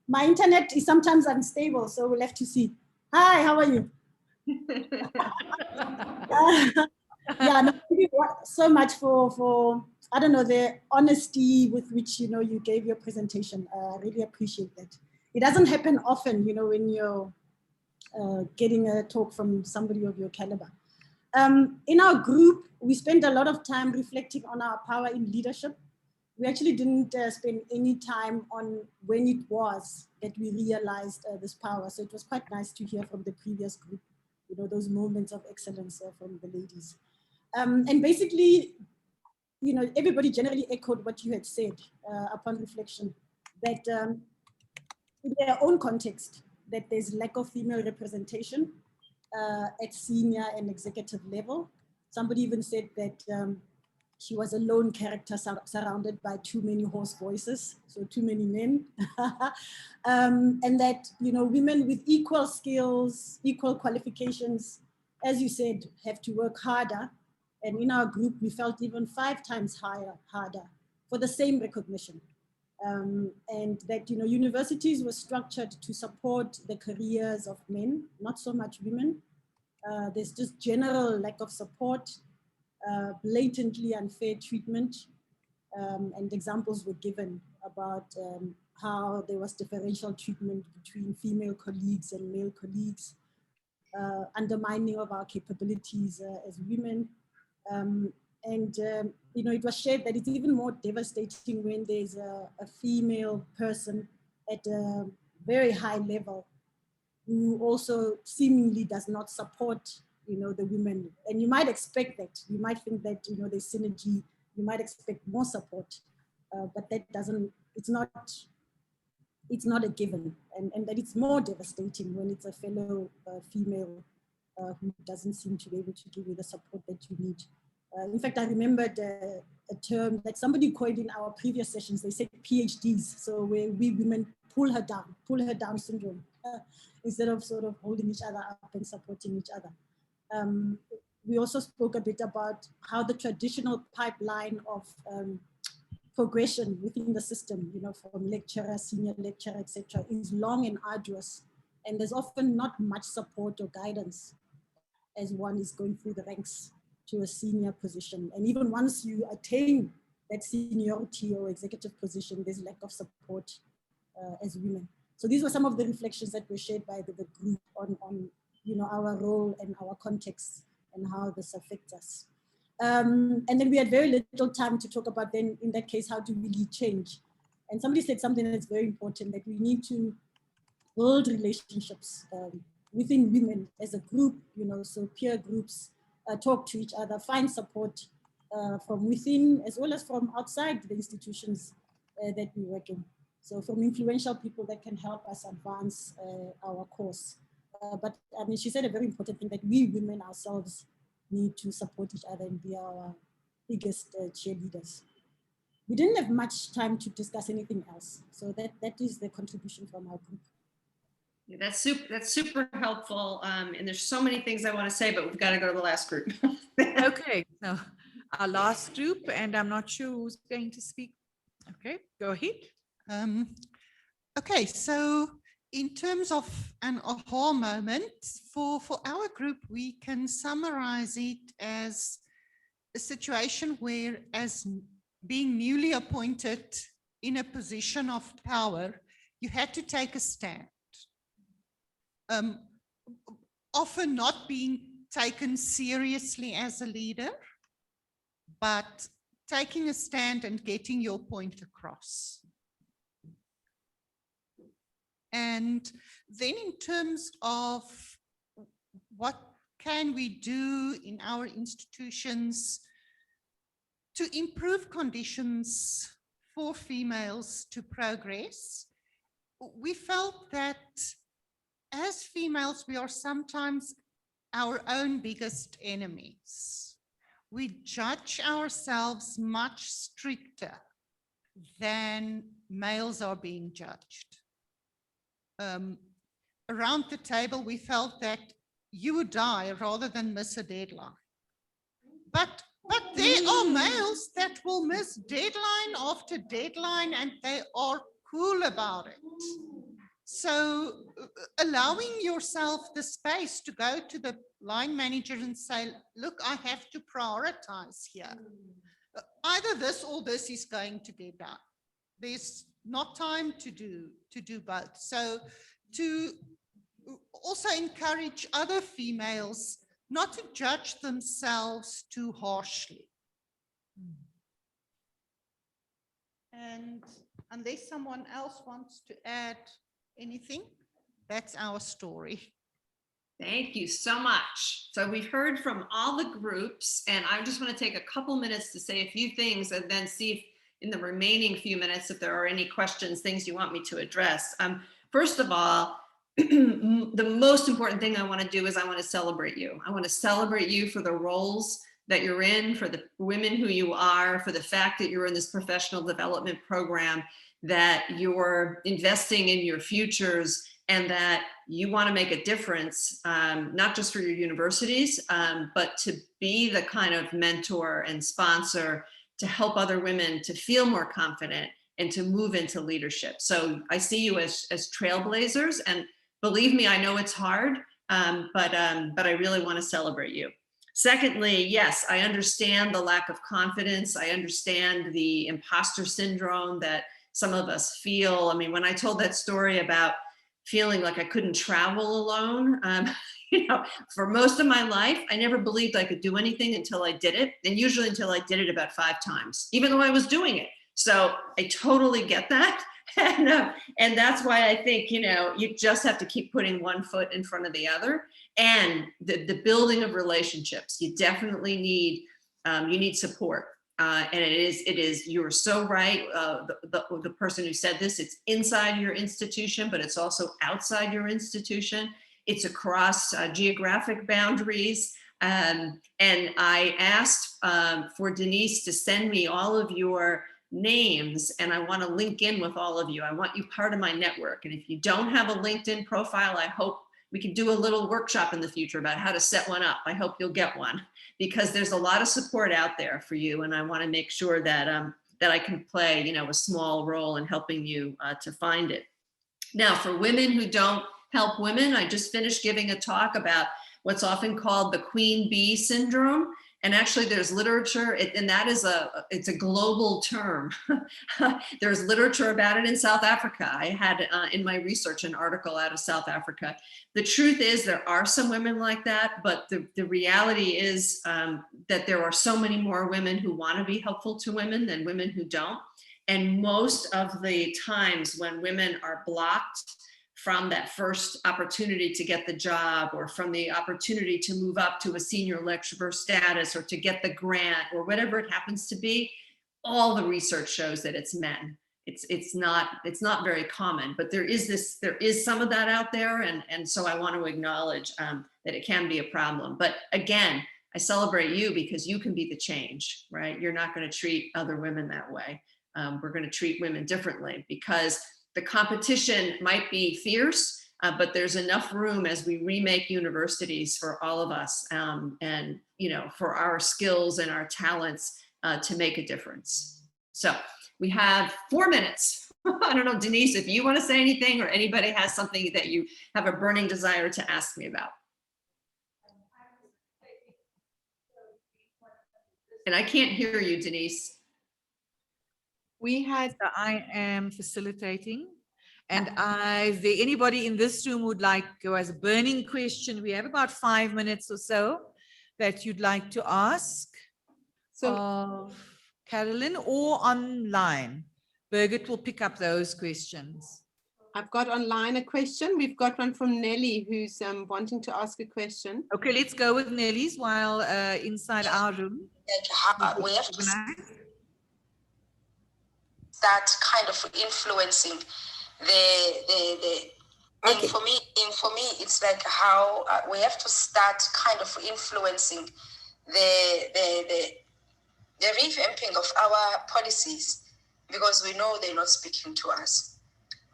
My internet is sometimes unstable, so we'll have to see. Hi, how are you? Yeah, no, thank you so much for I don't know, the honesty with which, you know, you gave your presentation. I really appreciate that. It doesn't happen often, you know, when you're getting a talk from somebody of your caliber. In our group, we spent a lot of time reflecting on our power in leadership. We actually didn't spend any time on when it was that we realized this power. So it was quite nice to hear from the previous group, you know, those moments of excellence from the ladies. And basically, you know, everybody generally echoed what you had said upon reflection, that in their own context, that there's lack of female representation at senior and executive level. Somebody even said that she was a lone character surrounded by too many hoarse voices, so too many men. And that, you know, women with equal skills, equal qualifications, as you said, have to work harder. And in our group, we felt even 5 times harder for the same recognition. And that, you know, universities were structured to support the careers of men, not so much women. There's just general lack of support, blatantly unfair treatment, and examples were given about how there was differential treatment between female colleagues and male colleagues, undermining of our capabilities as women. You know, it was shared that it's even more devastating when there's a female person at a very high level who also seemingly does not support, you know, the women. And you might expect that. You might think that, you know, there's synergy. You might expect more support, but that doesn't, it's not a given. And that it's more devastating when it's a fellow female who doesn't seem to be able to give you the support that you need. In fact, I remembered a term that somebody coined in our previous sessions. They said PhDs. So where we women pull her down syndrome, instead of sort of holding each other up and supporting each other. We also spoke a bit about how the traditional pipeline of progression within the system, you know, from lecturer, senior lecturer, etc., is long and arduous. And there's often not much support or guidance as one is going through the ranks to a senior position. And even once you attain that seniority or executive position, there's lack of support as women. So these were some of the reflections that were shared by the group on you know, our role and our context and how this affects us. And then we had very little time to talk about then, in that case, how do we lead change? And somebody said something that's very important, that we need to build relationships within women as a group, so peer groups, talk to each other, find support from within as well as from outside the institutions that we work in. So from influential people that can help us advance our course. But I mean, she said a very important thing, that we women ourselves need to support each other and be our biggest cheerleaders. We didn't have much time to discuss anything else. So that is the contribution from our group. Yeah, that's super helpful. And there's so many things I want to say, but we've got to go to the last group. Okay, so our last group, and I'm not sure who's going to speak. Okay, go ahead. Okay, so in terms of an aha moment, for our group, we can summarize it as a situation where, as being newly appointed in a position of power, you had to take a stand. Often not being taken seriously as a leader, but taking a stand and getting your point across. And then in terms of what can we do in our institutions to improve conditions for females to progress, we felt that as females, we are sometimes our own biggest enemies. We judge ourselves much stricter than males are being judged. Around the table, we felt that you would die rather than miss a deadline. But there are males that will miss deadline after deadline, and they are cool about it. So allowing yourself the space to go to the line manager and say, look, I have to prioritize here. Either this or this is going to get done. There's not time to do both. So to also encourage other females not to judge themselves too harshly. And unless someone else wants to add anything, that's our story. Thank you so much. So we've heard from all the groups, and I just want to take a couple minutes to say a few things and then see if in the remaining few minutes, if there are any questions, things you want me to address. First of all, the most important thing I want to do is I want to celebrate you. I want to celebrate you for the roles that you're in, for the women who you are, for the fact that you're in this professional development program, that you're investing in your futures, and that you want to make a difference, not just for your universities, but to be the kind of mentor and sponsor to help other women to feel more confident and to move into leadership. So I see you as trailblazers, and believe me, I know it's hard, but I really want to celebrate you. Secondly, yes, I understand the lack of confidence. I understand the imposter syndrome that some of us feel. I mean, when I told that story about feeling like I couldn't travel alone, for most of my life, I never believed I could do anything until I did it, and usually until I did it about 5 times, even though I was doing it. So I totally get that. And that's why I think, you just have to keep putting one foot in front of the other, and the building of relationships. You definitely need, you need support. And it is, you're so right. The person who said this, it's inside your institution, but it's also outside your institution. It's across geographic boundaries. And I asked for Denise to send me all of your names, and I want to link in with all of you. I want you part of my network. And if you don't have a LinkedIn profile, I hope we can do a little workshop in the future about how to set one up. I hope you'll get one, because there's a lot of support out there for you. And I want to make sure that, that I can play, a small role in helping you to find it. Now, for women who don't help women, I just finished giving a talk about what's often called the queen bee syndrome. And actually there's literature, and that is it's a global term. There's literature about it in South Africa. I had in my research an article out of South Africa. The truth is there are some women like that, but the reality is that there are so many more women who want to be helpful to women than women who don't. And most of the times when women are blocked from that first opportunity to get the job, or from the opportunity to move up to a senior lecturer status, or to get the grant, or whatever it happens to be, all the research shows that it's men. It's not very common, but there is some of that out there, and so I want to acknowledge that it can be a problem. But again, I celebrate you because you can be the change, right? You're not going to treat other women that way. We're going to treat women differently, because the competition might be fierce, but there's enough room as we remake universities for all of us, and for our skills and our talents to make a difference. So we have 4 minutes. I don't know, Denise, if you want to say anything, or anybody has something that you have a burning desire to ask me about. And I can't hear you, Denise. I am facilitating, and is there anybody in this room who would like to go as a burning question? We have about 5 minutes or so that you'd like to ask of Carolyn, or online. Birgit will pick up those questions. I've got online a question. We've got one from Nelly, who's wanting to ask a question. Okay, let's go with Nelly's while inside our room. We have to start kind of influencing and for me, it's like how we have to start kind of influencing the revamping of our policies, because we know they're not speaking to us,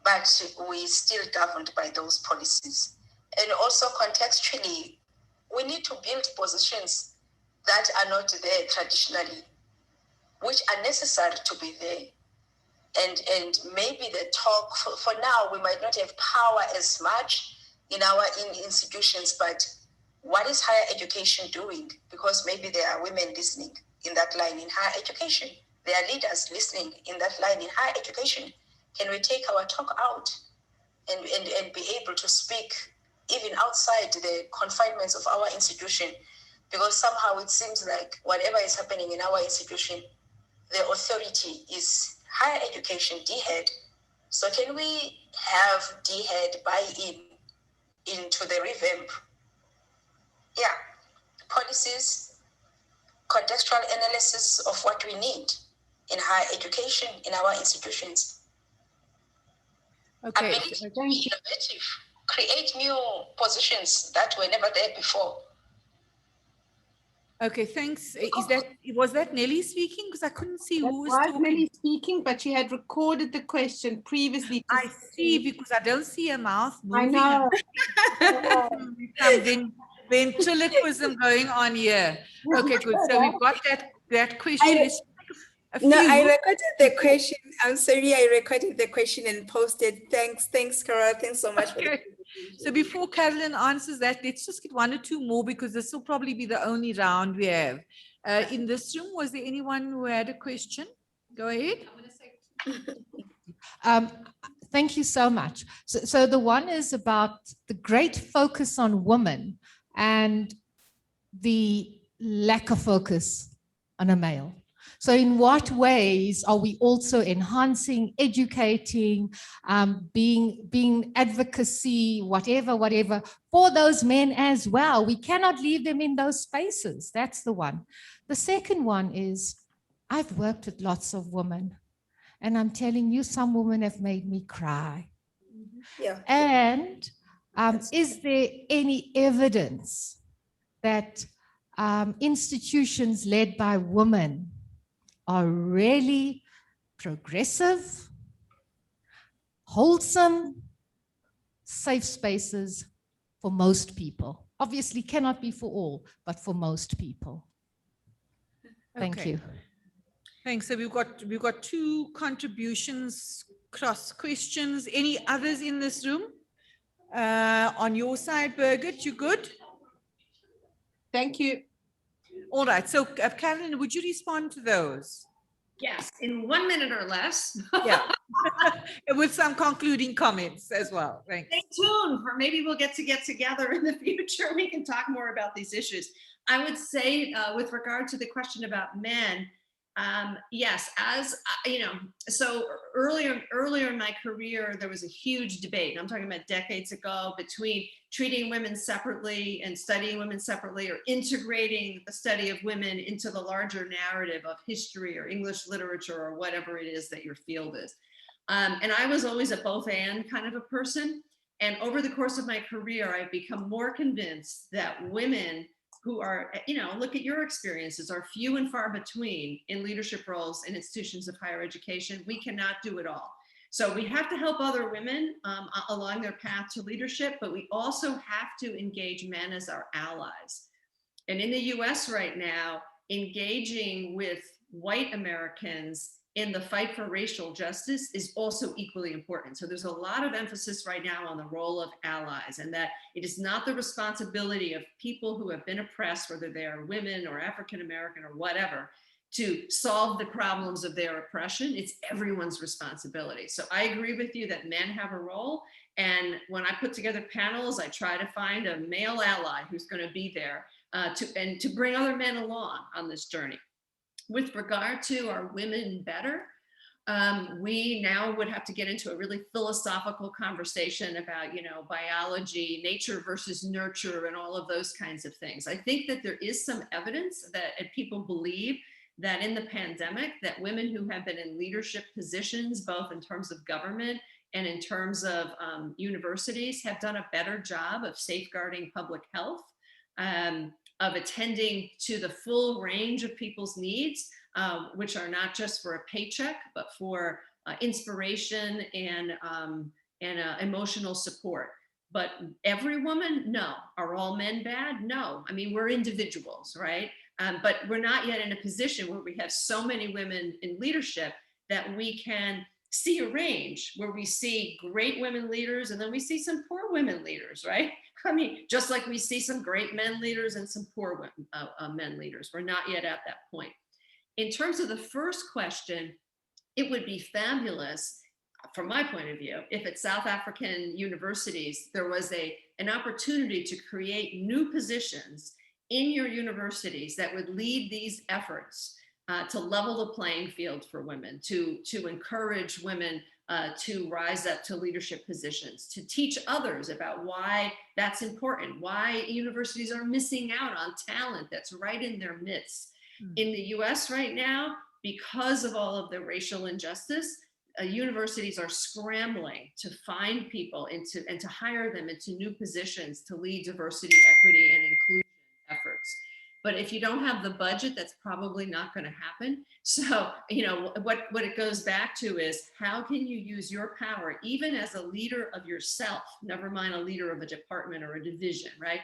but we still governed by those policies. And also contextually, we need to build positions that are not there traditionally, which are necessary to be there. And maybe the talk, for now, we might not have power as much in our institutions, but what is higher education doing? Because maybe there are women listening in that line in higher education. There are leaders listening in that line in higher education. Can we take our talk out and be able to speak even outside the confinements of our institution? Because somehow it seems like whatever is happening in our institution, the authority is higher education, DHED. So can we have DHED buy into the revamp? Yeah, policies, contextual analysis of what we need in higher education, in our institutions. Okay, ability to be innovative, create new positions that were never there before. Okay, thanks. Was that Nelly speaking? Because I couldn't see who was talking. Nelly speaking, but she had recorded the question previously. I see, because I don't see her mouth moving. I know. Some ventriloquism going on here. Okay, good. So we've got that question. I recorded the question. I'm sorry, I recorded the question and posted. Thanks, Carol. Thanks so much. Okay. So before Carolyn answers that, let's just get 1 or 2 more, because this will probably be the only round we have. In this room, was there anyone who had a question? Go ahead. Thank you so much. So the one is about the great focus on women and the lack of focus on a male. So in what ways are we also enhancing, educating, being advocacy, whatever, for those men as well? We cannot leave them in those spaces. That's the one. The second one is, I've worked with lots of women, and I'm telling you, some women have made me cry. Yeah. And is there any evidence that institutions led by women are really progressive, wholesome, safe spaces for most people? Obviously cannot be for all, but for most people. Thank you. Thanks. So we've got 2 contributions, cross questions. Any others in this room? On your side, Birgit, you good? Thank you. All right. So Carolyn, would you respond to those? Yes, in 1 minute or less. Yeah. With some concluding comments as well. Thanks. Stay tuned for maybe we'll get together in the future. We can talk more about these issues. I would say with regard to the question about men, yes, as you know, so earlier in my career, there was a huge debate, and I'm talking about decades ago, between treating women separately and studying women separately, or integrating the study of women into the larger narrative of history or English literature or whatever it is that your field is. And I was always a both and kind of a person. And over the course of my career, I've become more convinced that women who are, you know, look at your experiences, are few and far between in leadership roles in institutions of higher education. We cannot do it all. So we have to help other women along their path to leadership, but we also have to engage men as our allies. And in the US right now, engaging with white Americans in the fight for racial justice is also equally important. So there's a lot of emphasis right now on the role of allies, and that it is not the responsibility of people who have been oppressed, whether they are women or African American or whatever, to solve the problems of their oppression. It's everyone's responsibility. So I agree with you that men have a role. And when I put together panels, I try to find a male ally who's going to be there to bring other men along on this journey. With regard to are women better, we now would have to get into a really philosophical conversation about, you know, biology, nature versus nurture, and all of those kinds of things. I think that there is some evidence that people believe that in the pandemic, that women who have been in leadership positions, both in terms of government and in terms of universities, have done a better job of safeguarding public health, of attending to the full range of people's needs, which are not just for a paycheck, but for inspiration and emotional support. But every woman, no. Are all men bad? No. I mean, we're individuals, right? But we're not yet in a position where we have so many women in leadership that we can see a range where we see great women leaders and then we see some poor women leaders, right? I mean, just like we see some great men leaders and some poor men leaders. We're not yet at that point. In terms of the first question, it would be fabulous, from my point of view, if at South African universities, there was an opportunity to create new positions in your universities that would lead these efforts to level the playing field for women, to encourage women to rise up to leadership positions, to teach others about why that's important, why universities are missing out on talent that's right in their midst. In the US right now, because of all of the racial injustice, universities are scrambling to find people and to hire them into new positions to lead diversity, equity, and inclusion efforts. But if you don't have the budget, that's probably not going to happen. So, you know, what it goes back to is, how can you use your power, even as a leader of yourself, never mind a leader of a department or a division, right?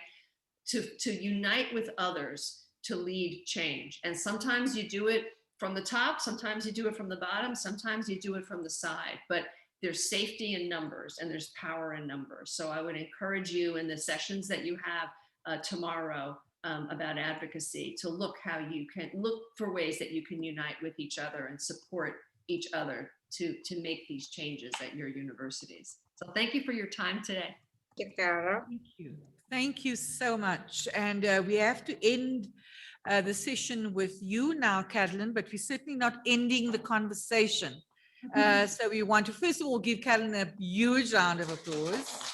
To unite with others to lead change. And sometimes you do it from the top, sometimes you do it from the bottom, sometimes you do it from the side. But there's safety in numbers and there's power in numbers. So I would encourage you in the sessions that you have tomorrow about advocacy to look how you can look for ways that you can unite with each other and support each other to make these changes at your universities. So thank you for your time today. Thank you. Thank you so much. And we have to end the session with you now, Catalin, but we're certainly not ending the conversation. So we want to first of all give Catalin a huge round of applause.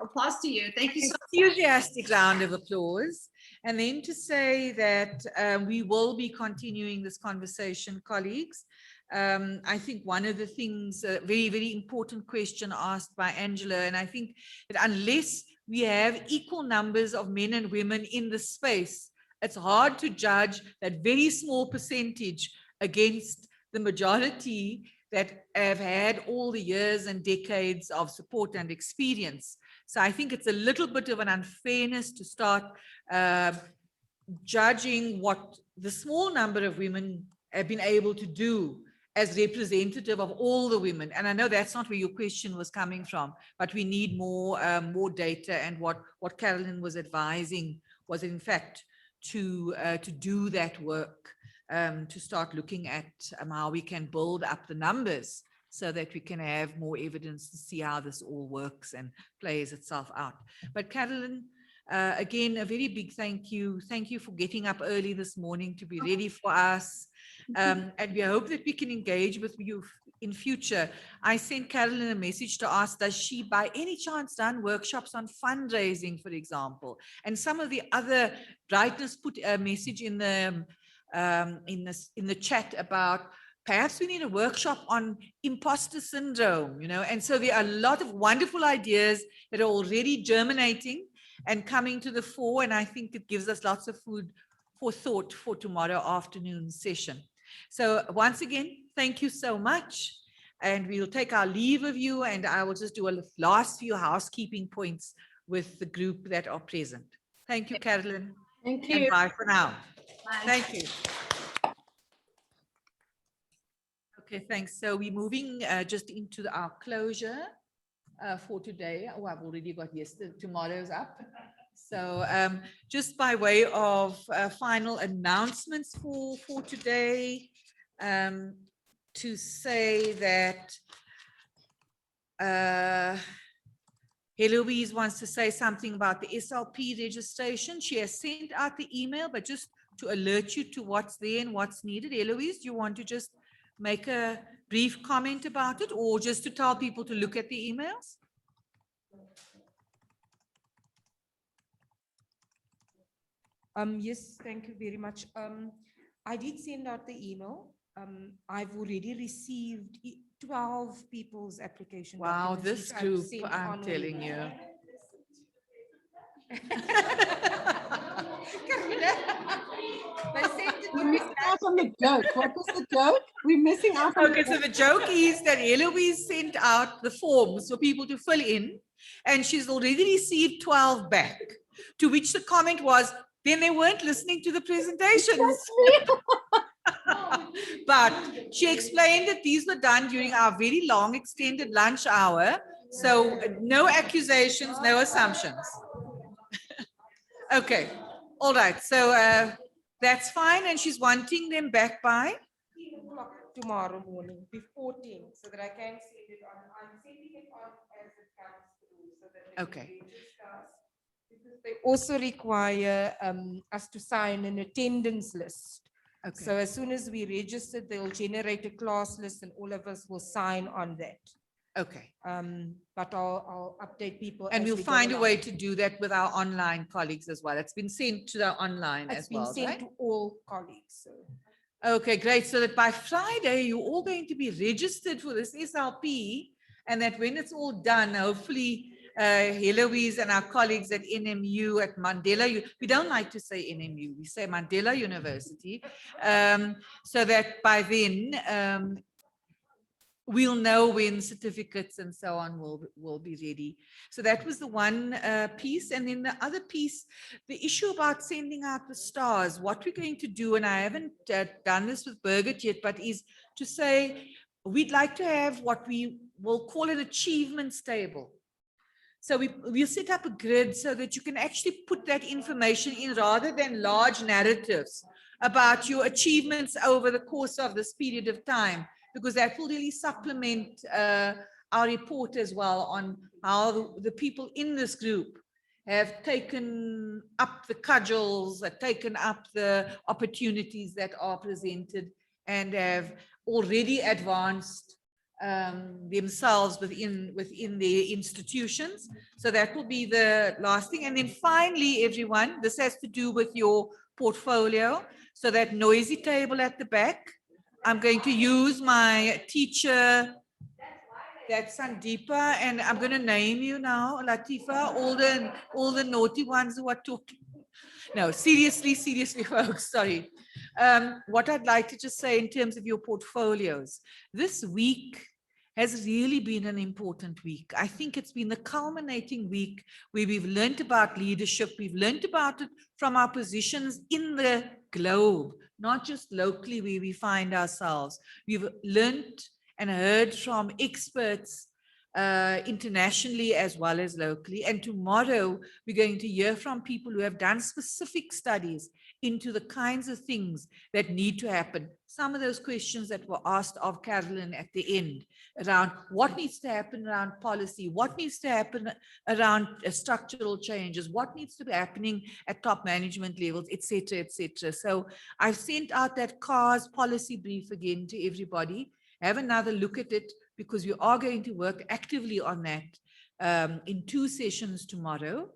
Applause to you. Thank you so much. Enthusiastic round of applause. And then to say that we will be continuing this conversation, colleagues. I think one of the things, a very, very important question asked by Angela, and I think that unless we have equal numbers of men and women in the space, it's hard to judge that very small percentage against the majority that have had all the years and decades of support and experience. So I think it's a little bit of an unfairness to start judging what the small number of women have been able to do as representative of all the women. And I know that's not where your question was coming from, but we need more data. And what Carolyn was advising was, in fact, to do that work to start looking at how we can build up the numbers so that we can have more evidence to see how this all works and plays itself out. But Carolyn, again, a very big thank you. Thank you for getting up early this morning to be ready for us. And we hope that we can engage with you in future. I sent Carolyn a message to ask, does she by any chance done workshops on fundraising, for example? And some of the other Brightness put a message in the chat about perhaps we need a workshop on imposter syndrome, you know, and so there are a lot of wonderful ideas that are already germinating and coming to the fore. And I think it gives us lots of food for thought for tomorrow afternoon's session. So once again, thank you so much. And we'll take our leave of you, and I will just do a last few housekeeping points with the group that are present. Thank you, Carolyn. Thank you. And bye for now. Bye. Thank you. Okay, thanks. So we're moving just into our closure for today. Oh, I've already got yesterday, tomorrow's up. So just by way of final announcements for today, to say that Heloise wants to say something about the SLP registration. She has sent out the email, but just to alert you to what's there and what's needed. Heloise, do you want to just make a brief comment about it, or just to tell people to look at the emails? Yes, thank you very much. I did send out the email. I've already received 12 people's application. Wow, documents, this which I've group, sent I'm on telling already. you. They sent it We're to me. missing out on the joke. What was the joke? We're missing out on Okay, so the joke is that Heloise sent out the forms for people to fill in, and she's already received 12 back, to which the comment was, then they weren't listening to the presentations. But she explained that these were done during our very long extended lunch hour. So no accusations, no assumptions. Okay, all right. So that's fine. And she's wanting them back by? 10 o'clock tomorrow morning, before 10, so that I can send it on. I'm sending it on as it comes through, so that they Okay. can register us. Because they also require us to sign an attendance list. Okay. So as soon as we register, they'll generate a class list and all of us will sign on that. Okay. But I'll update people. And as we'll we go find a along. way to do that with our online colleagues as well. It's been sent to the online It's as been well, sent right? to all colleagues. So. Okay, great. So that by Friday, you're all going to be registered for this SLP, and that when it's all done, hopefully, Heloise and our colleagues at NMU, at Mandela, we don't like to say NMU, we say Mandela University, so that by then, we'll know when certificates and so on will be ready. So that was the one piece. And then the other piece, the issue about sending out the stars, what we're going to do, and I haven't done this with Birgit yet, but is to say, we'd like to have what we will call an achievements table. So we'll set up a grid so that you can actually put that information in rather than large narratives about your achievements over the course of this period of time, because that will really supplement our report as well on how the people in this group have taken up the cudgels, have taken up the opportunities that are presented, and have already advanced themselves within their institutions. So that will be the last thing. And then finally, everyone, this has to do with your portfolio. So that noisy table at the back, I'm going to use my teacher, that's Sandeepa, and I'm going to name you now, Latifa, all the naughty ones who are talking. No, seriously, folks, sorry. What I'd like to just say in terms of your portfolios, this week has really been an important week. I think it's been the culminating week where we've learned about leadership. We've learned about it from our positions in the globe, not just locally where we find ourselves. We've learned and heard from experts internationally as well as locally. And tomorrow, we're going to hear from people who have done specific studies into the kinds of things that need to happen. Some of those questions that were asked of Carolyn at the end around what needs to happen around policy, what needs to happen around structural changes, what needs to be happening at top management levels, etc., etc. So I've sent out that CARS policy brief again to everybody. Have another look at it, because we are going to work actively on that in 2 sessions tomorrow.